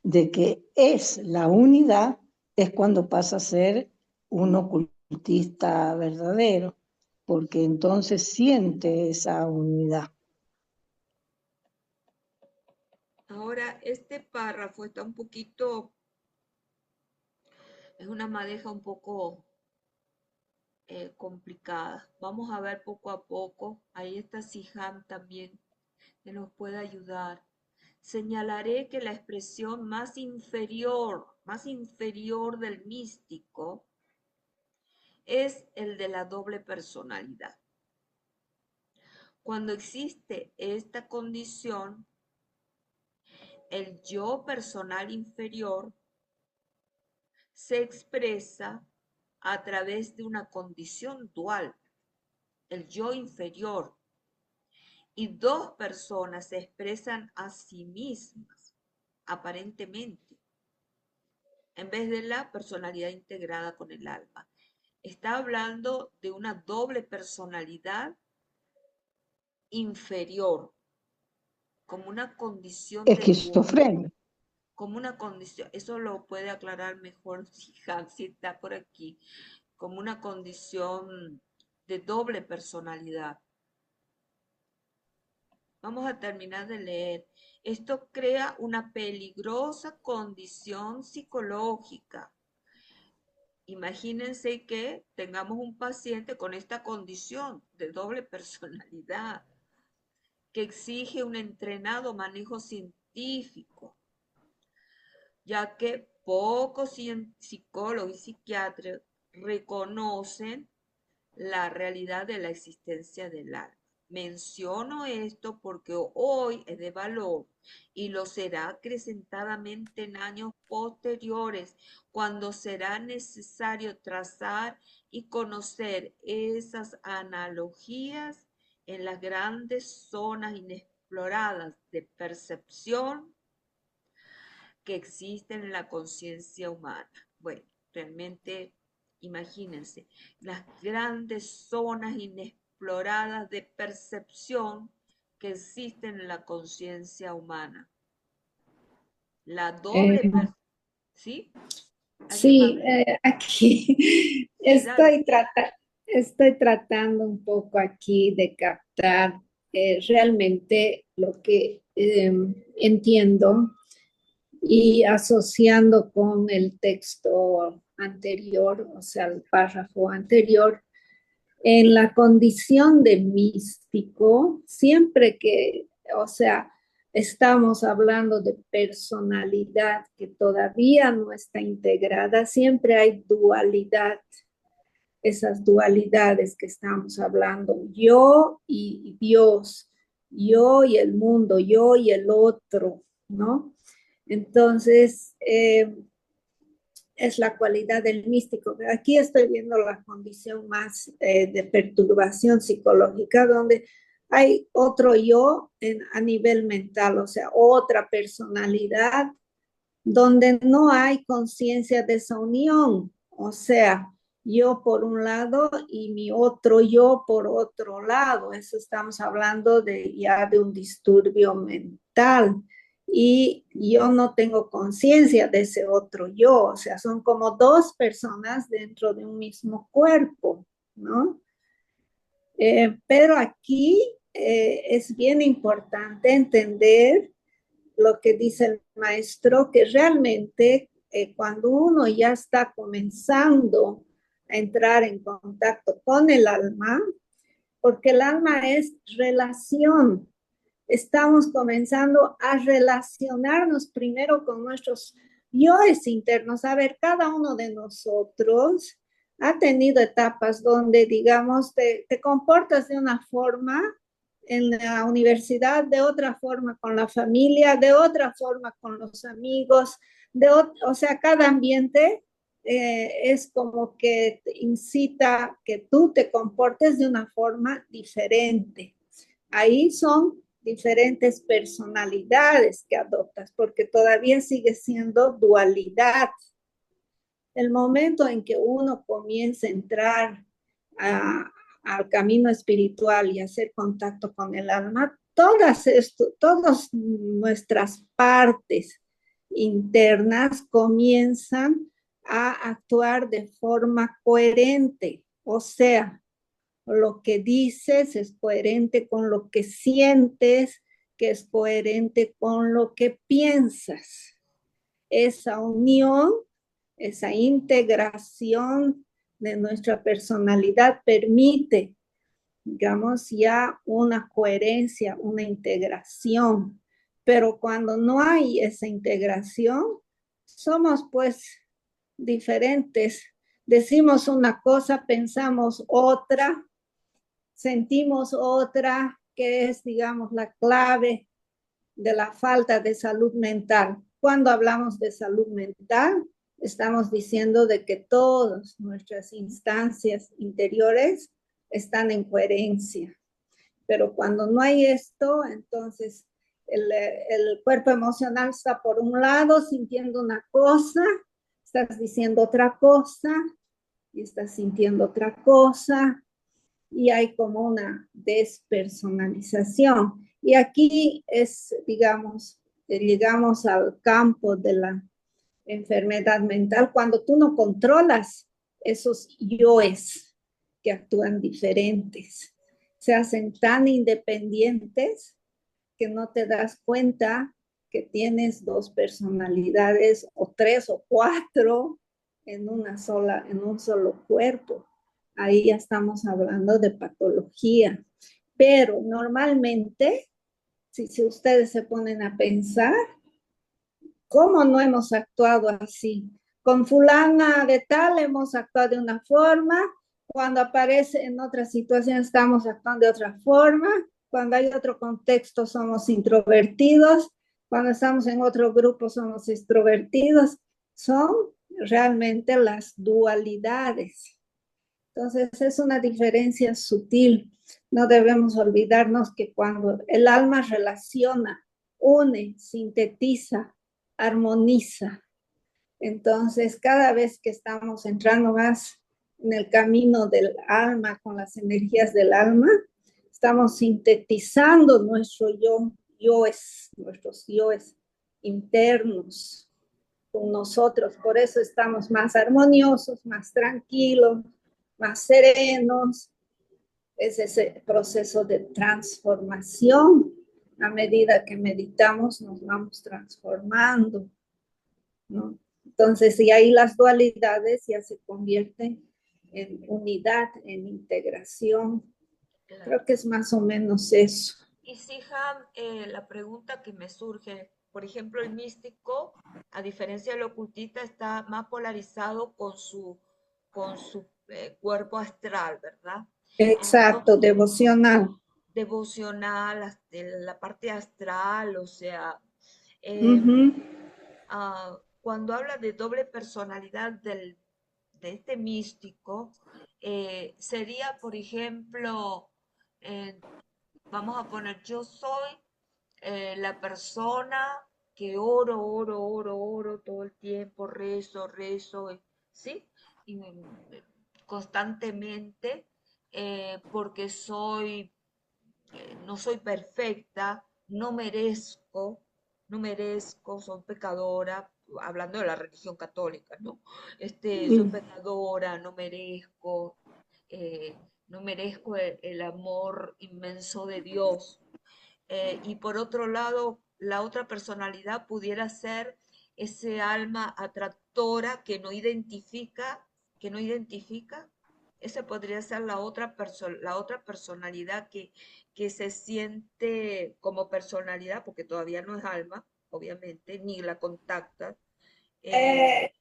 de que es la unidad, es cuando pasa a ser un ocultista verdadero, porque entonces siente esa unidad. ahora este párrafo está un poquito, es una madeja un poco complicada. Vamos a ver poco a poco. Ahí está Siham también, que nos puede ayudar. Señalaré que la expresión más inferior del místico es el de la doble personalidad. Cuando existe esta condición, el yo personal inferior se expresa a través de una condición dual, el yo inferior, y dos personas se expresan a sí mismas, aparentemente, en vez de la personalidad integrada con el alma. Está hablando de una doble personalidad inferior, como una condición de Esquizofrenia. como una condición, eso lo puede aclarar mejor si Hansi está por aquí, como una condición de doble personalidad. Vamos a terminar de leer. Esto crea una peligrosa condición psicológica. Imagínense que tengamos un paciente con esta condición de doble personalidad que exige un entrenado manejo científico, ya que pocos psicólogos y psiquiatras reconocen la realidad de la existencia del alma. Menciono esto porque hoy es de valor y lo será acrecentadamente en años posteriores, cuando será necesario trazar y conocer esas analogías en las grandes zonas inexploradas de percepción que existen en la conciencia humana. Bueno, realmente imagínense, las grandes zonas inexploradas de percepción que existen en la conciencia humana. La doble, Eh, ¿sí? ¿Alguien más? sí, aquí Sí, dale. estoy tratando un poco aquí de captar realmente lo que entiendo y asociando con el texto anterior, o sea, el párrafo anterior, en la condición de místico, siempre que, o sea, estamos hablando de personalidad que todavía no está integrada, siempre hay dualidad, esas dualidades que estamos hablando, yo y Dios, yo y el mundo, yo y el otro, ¿no? Entonces, es la cualidad del místico. Aquí estoy viendo la condición más de perturbación psicológica, donde hay otro yo a nivel mental, o sea, otra personalidad, donde no hay conciencia de esa unión, o sea, yo por un lado y mi otro yo por otro lado. Eso estamos hablando de ya de un disturbio mental y yo no tengo conciencia de ese otro yo, o sea, son como dos personas dentro de un mismo cuerpo, ¿no? Pero aquí es bien importante entender lo que dice el maestro, que realmente cuando uno ya está comenzando a entrar en contacto con el alma, porque el alma es relación, estamos comenzando a relacionarnos primero con nuestros yoes internos. A ver, cada uno de nosotros ha tenido etapas donde, digamos, te comportas de una forma en la universidad, de otra forma con la familia, de otra forma con los amigos, o sea, cada ambiente es como que te incita que tú te comportes de una forma diferente. Ahí son diferentes personalidades que adoptas, porque todavía sigue siendo dualidad. El momento en que uno comienza a entrar al camino espiritual y hacer contacto con el alma, todas nuestras partes internas comienzan a actuar de forma coherente, o sea, lo que dices es coherente con lo que sientes, que es coherente con lo que piensas. Esa unión, esa integración de nuestra personalidad permite, digamos, ya una coherencia, una integración. Pero cuando no hay esa integración, somos pues diferentes. Decimos una cosa, pensamos otra, sentimos otra, que es, digamos, la clave de la falta de salud mental. Cuando hablamos de salud mental, estamos diciendo de que todas nuestras instancias interiores están en coherencia. Pero cuando no hay esto, entonces el cuerpo emocional está por un lado sintiendo una cosa, estás diciendo otra cosa y estás sintiendo otra cosa, y hay como una despersonalización. Y aquí es, digamos, llegamos al campo de la enfermedad mental cuando tú no controlas esos yoes que actúan diferentes. Se hacen tan independientes que no te das cuenta que tienes dos personalidades o tres o cuatro en un solo cuerpo. Ahí ya estamos hablando de patología. Pero normalmente, si ustedes se ponen a pensar, ¿cómo no hemos actuado así? Con fulana de tal hemos actuado de una forma, cuando aparece en otra situación estamos actuando de otra forma, cuando hay otro contexto somos introvertidos, cuando estamos en otro grupo somos extrovertidos. Son realmente las dualidades. Entonces es una diferencia sutil. No debemos olvidarnos que cuando el alma relaciona, une, sintetiza, armoniza, entonces cada vez que estamos entrando más en el camino del alma, con las energías del alma, estamos sintetizando nuestros yoes internos con nosotros. Por eso estamos más armoniosos, más tranquilos, más serenos. Es ese proceso de transformación. A medida que meditamos, nos vamos transformando, ¿no? Entonces, y ahí las dualidades ya se convierten en unidad, en integración. Claro. Creo que es más o menos eso. Y Siham, la pregunta que me surge, por ejemplo, el místico, a diferencia del ocultista, está más polarizado con su cuerpo astral, ¿verdad? Exacto, Entonces, devocional. devocional, la parte astral, o sea, Uh-huh. cuando habla de doble personalidad de este místico, sería, por ejemplo, eh, vamos a poner, yo soy la persona que oro todo el tiempo, rezo, ¿sí? Y, constantemente, porque no soy perfecta, no merezco, soy pecadora, hablando de la religión católica, ¿no? Soy pecadora, eh, no merezco el amor inmenso de Dios. Y por otro lado, la otra personalidad pudiera ser ese alma atractora que no identifica. Esa podría ser la otra personalidad que se siente como personalidad, porque todavía no es alma, obviamente, ni la contacta. Eh,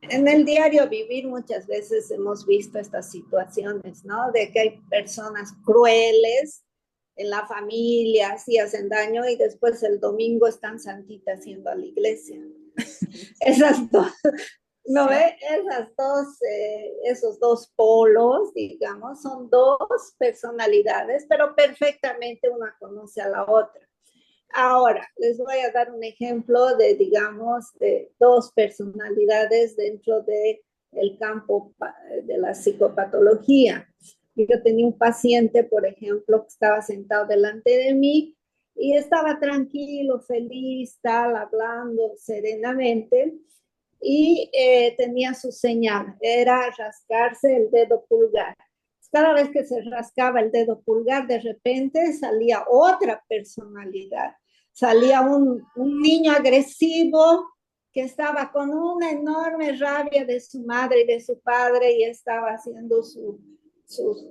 en el diario vivir muchas veces hemos visto estas situaciones, ¿no? De que hay personas crueles en la familia, así hacen daño y después el domingo están santitas yendo a la iglesia. Esas dos, ¿no ve? Esos dos polos, digamos, son dos personalidades, pero perfectamente una conoce a la otra. Ahora, les voy a dar un ejemplo de, digamos, de dos personalidades dentro del campo de la psicopatología. Yo tenía un paciente, por ejemplo, que estaba sentado delante de mí y estaba tranquilo, feliz, tal, hablando serenamente y tenía su señal, era rascarse el dedo pulgar. Cada vez que se rascaba el dedo pulgar, de repente salía otra personalidad. Salía un niño agresivo que estaba con una enorme rabia de su madre y de su padre y estaba haciendo su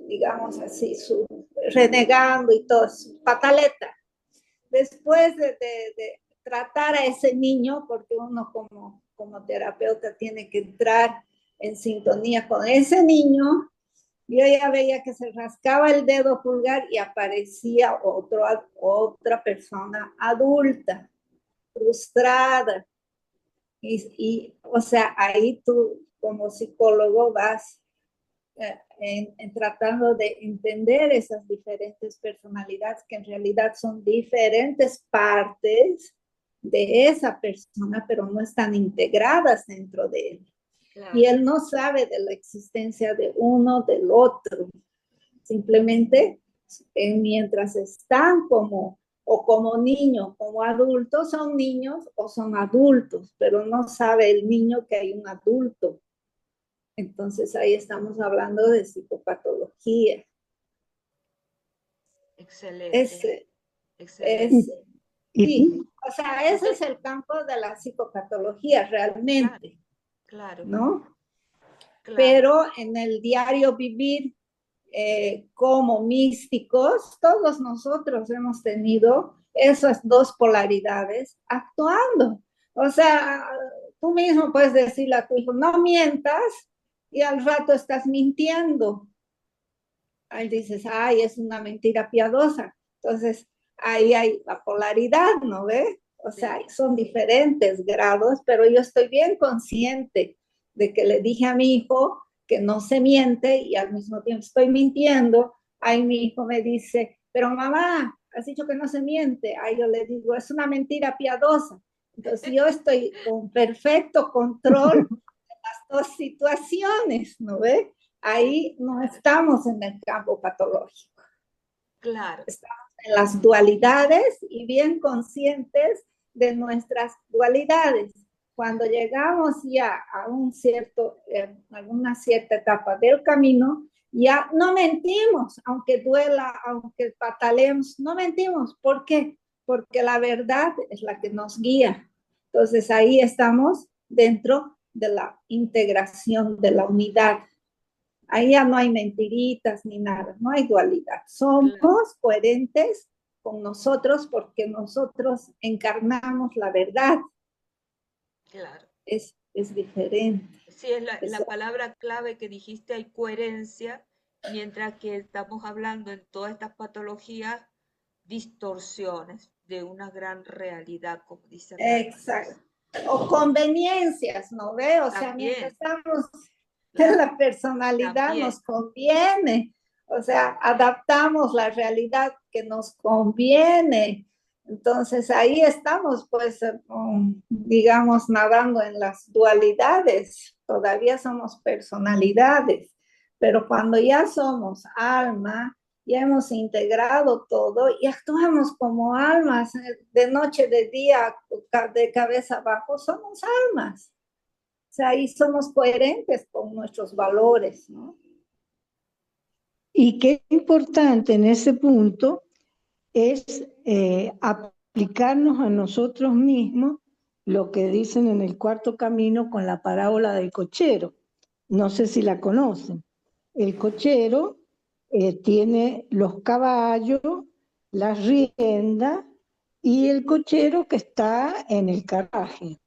digamos así, su renegando y todo, su pataleta. Después de tratar a ese niño, porque uno como terapeuta tiene que entrar en sintonía con ese niño, yo ya veía que se rascaba el dedo pulgar y aparecía otra persona adulta, frustrada. O sea, ahí tú como psicólogo vas en tratando de entender esas diferentes personalidades que en realidad son diferentes partes de esa persona, pero no están integradas dentro de él. Claro. Y él no sabe de la existencia de uno, del otro. Simplemente mientras están como niños, como adultos, son niños o son adultos, pero no sabe el niño que hay un adulto. Entonces ahí estamos hablando de psicopatología. Excelente. Excelente. Sí, o sea, ese es el campo de la psicopatología realmente. Claro. ¿No? Claro. Pero en el diario vivir como místicos, todos nosotros hemos tenido esas dos polaridades actuando. O sea, tú mismo puedes decirle a tu hijo, no mientas, y al rato estás mintiendo. Ahí dices, ay, es una mentira piadosa. Entonces, ahí hay la polaridad, ¿no ve? O sea, son diferentes grados, pero yo estoy bien consciente de que le dije a mi hijo que no se miente y al mismo tiempo estoy mintiendo. Ahí mi hijo me dice, pero mamá, has dicho que no se miente. Ahí yo le digo, es una mentira piadosa. Entonces yo estoy con perfecto control de las dos situaciones, ¿no ve? Ahí no estamos en el campo patológico. Claro. Estamos en las dualidades y bien conscientes de nuestras dualidades. Cuando llegamos ya a alguna cierta etapa del camino, ya no mentimos, aunque duela, aunque pataleemos, no mentimos. ¿Por qué? Porque la verdad es la que nos guía. Entonces ahí estamos dentro de la integración, de la unidad. Ahí ya no hay mentiritas ni nada, no hay dualidad. Somos coherentes con nosotros porque nosotros encarnamos la verdad. Claro. Es diferente. Sí, es la palabra clave que dijiste, hay coherencia, mientras que estamos hablando en todas estas patologías, distorsiones de una gran realidad, como dicen. Exacto. O conveniencias, ¿no ve? O sea, mientras estamos en la personalidad nos conviene. O sea, adaptamos la realidad que nos conviene. Entonces ahí estamos, pues, digamos, nadando en las dualidades. Todavía somos personalidades, pero cuando ya somos alma, ya hemos integrado todo y actuamos como almas, de noche, de día, de cabeza abajo, somos almas. O sea, ahí somos coherentes con nuestros valores, ¿no? Y qué importante en ese punto es aplicarnos a nosotros mismos lo que dicen en el cuarto camino con la parábola del cochero. No sé si la conocen. El cochero tiene los caballos, las riendas y el cochero que está en el carruaje.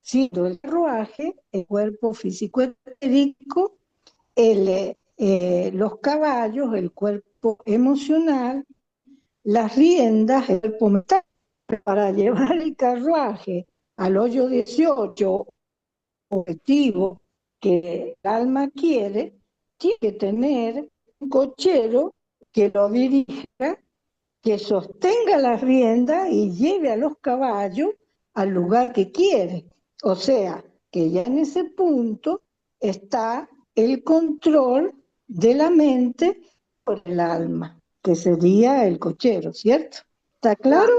Siendo el carruaje, el cuerpo físico etérico, los caballos, el cuerpo emocional las riendas, el cuerpo mental, para llevar el carruaje al hoyo 18 objetivo que el alma quiere, tiene que tener un cochero que lo dirija, que sostenga la rienda y lleve a los caballos al lugar que quiere. O sea, que ya en ese punto está el control de la mente por el alma, que sería el cochero, ¿cierto? ¿Está claro?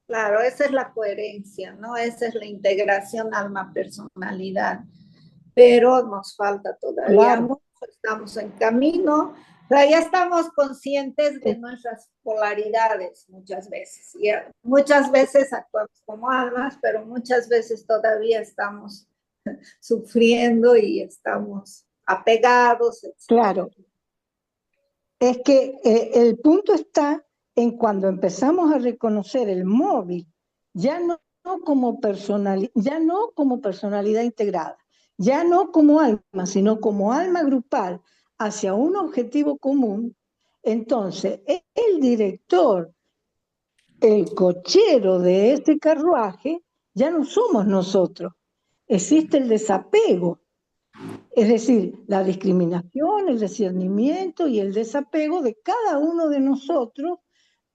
Claro, esa es la coherencia, ¿no? Esa es la integración alma-personalidad. Pero nos falta todavía Claro. mucho, estamos en camino, o sea, ya estamos conscientes de nuestras polaridades muchas veces, y muchas veces actuamos como almas, pero muchas veces todavía estamos sufriendo y estamos apegados, etc. Claro. Es que el punto está en cuando empezamos a reconocer el móvil, ya no como ya no como personalidad integrada, ya no como alma, sino como alma grupal hacia un objetivo común. Entonces, el director, el cochero de ese carruaje, ya no somos nosotros. Existe el desapego, es decir, la discriminación, el discernimiento y el desapego de cada uno de nosotros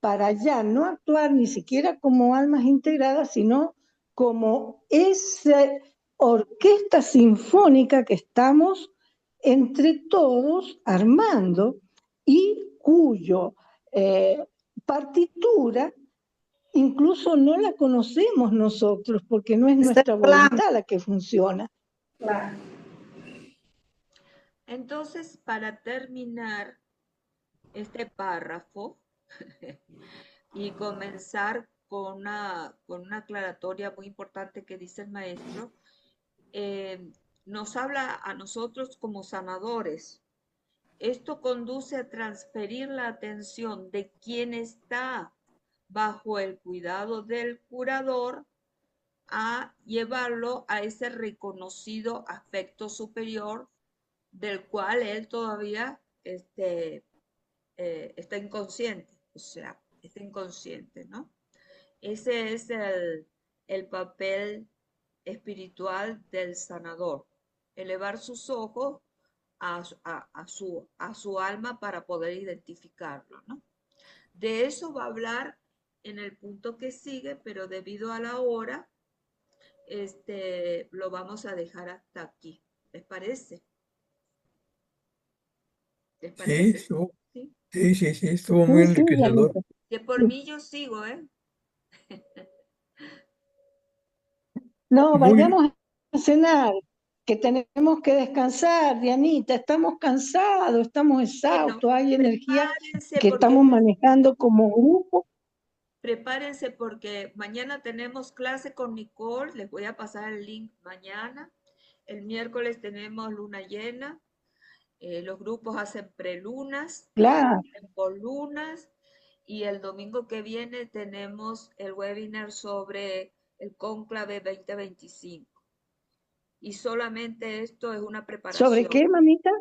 para ya no actuar ni siquiera como almas integradas, sino como esa orquesta sinfónica que estamos entre todos armando y cuyo partitura incluso no la conocemos nosotros porque no es nuestra voluntad la que funciona. Claro. Entonces, para terminar este párrafo y comenzar con una aclaratoria muy importante que dice el maestro, nos habla a nosotros como sanadores. Esto conduce a transferir la atención de quien está bajo el cuidado del curador a llevarlo a ese reconocido afecto superior del cual él todavía está inconsciente, o sea, está inconsciente, ¿no? Ese es el papel espiritual del sanador, elevar sus ojos a su alma para poder identificarlo, ¿no? De eso va a hablar en el punto que sigue, pero debido a la hora, lo vamos a dejar hasta aquí. ¿Les parece? ¿Les Sí, parece? estuvo, ¿Sí? sí, estuvo muy Sí, sí, enriquecedor. Dianita. Que por mí yo sigo, ¿eh? No, Muy, vayamos a cenar, que tenemos que descansar, Dianita. Estamos cansados, estamos Bueno, exhaustos, hay energía prepárense que porque estamos manejando como grupo. prepárense porque mañana tenemos clase con Nicole, les voy a pasar el link mañana. El miércoles tenemos luna llena, los grupos hacen prelunas, Claro, hacen poslunas y el domingo que viene tenemos el webinar sobre el Cónclave 2025. Y solamente esto es una ¿sobre preparación. qué, mamita?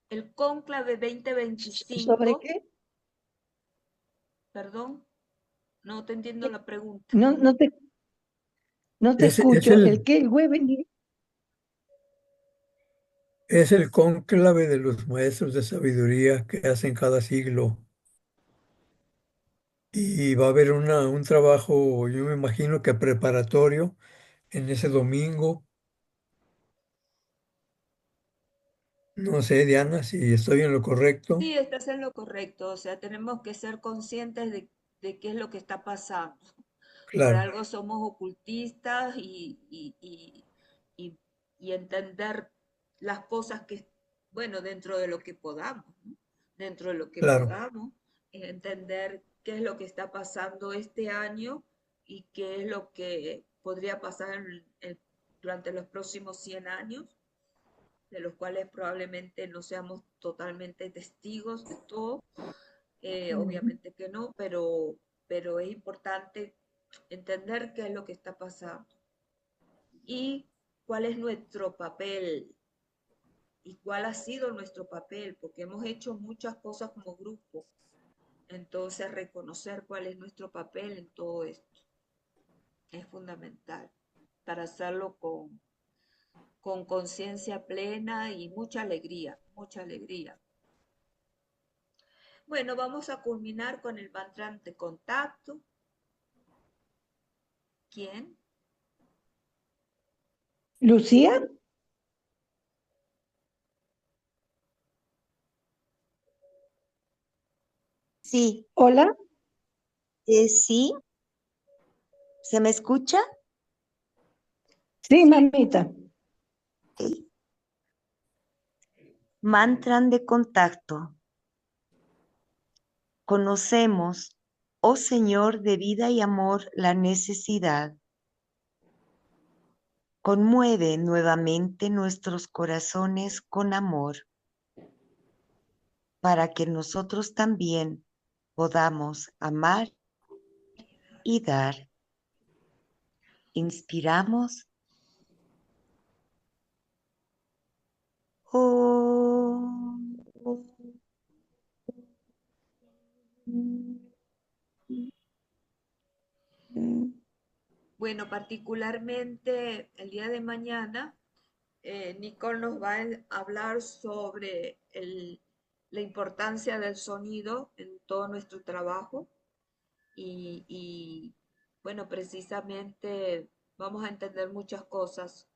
El Cónclave ¿Sobre 2025, qué? perdón, no te entiendo la pregunta. No, no te es escucho. ¿El qué? ¿El webinar? es el cónclave de los maestros de sabiduría que hacen cada siglo. Y va a haber un trabajo, yo me imagino que preparatorio en ese domingo. No sé, Diana, si estoy en lo correcto. Sí, estás en lo correcto, o sea, tenemos que ser conscientes de qué es lo que está pasando. Por Claro, algo somos ocultistas y, y entender las cosas que, bueno, dentro de lo que podamos, ¿no? Dentro de lo que claro, podamos, entender qué es lo que está pasando este año y qué es lo que podría pasar durante los próximos 100 años, de los cuales probablemente no seamos totalmente testigos de todo, obviamente que no, pero es importante entender qué es lo que está pasando y cuál es nuestro papel y cuál ha sido nuestro papel, porque hemos hecho muchas cosas como grupo, Entonces, reconocer cuál es nuestro papel en todo esto es fundamental para hacerlo con conciencia plena y mucha alegría, mucha alegría. Bueno, vamos a culminar con el mantra de contacto. ¿Quién? Lucía, Sí, hola. sí, ¿se me escucha? Sí, mamita. Ok. Mantra de contacto. Conocemos, oh Señor de vida y amor, la necesidad. Conmueve nuevamente nuestros corazones con amor, para que nosotros también podamos amar y dar. Inspiramos. Bueno, particularmente el día de mañana, Nicole nos va a hablar sobre la importancia del sonido en todo nuestro trabajo y, bueno, precisamente vamos a entender muchas cosas,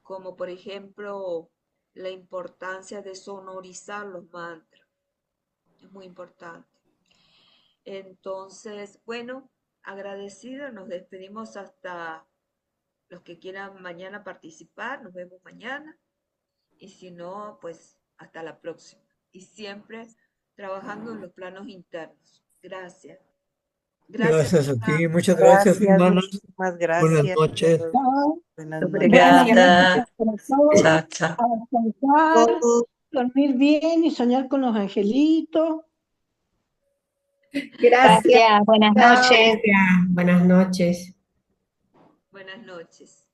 como por ejemplo la importancia de sonorizar los mantras. Es muy importante. Entonces, bueno, agradecida, nos despedimos hasta los que quieran mañana participar, nos vemos mañana y si no, pues hasta la próxima. Y siempre trabajando en los planos internos. Gracias. Gracias. Gracias a ti, muchas gracias, Gracias, hermanas. muchísimas Buenas gracias. noches. Chao. Buenas Buenas noches. noches Obrigada. para todos. Tchau, tchau. A descansar, dormir bien y soñar con los angelitos. Gracias. Gracias, buenas Chao. noches. Buenas noches. Buenas noches.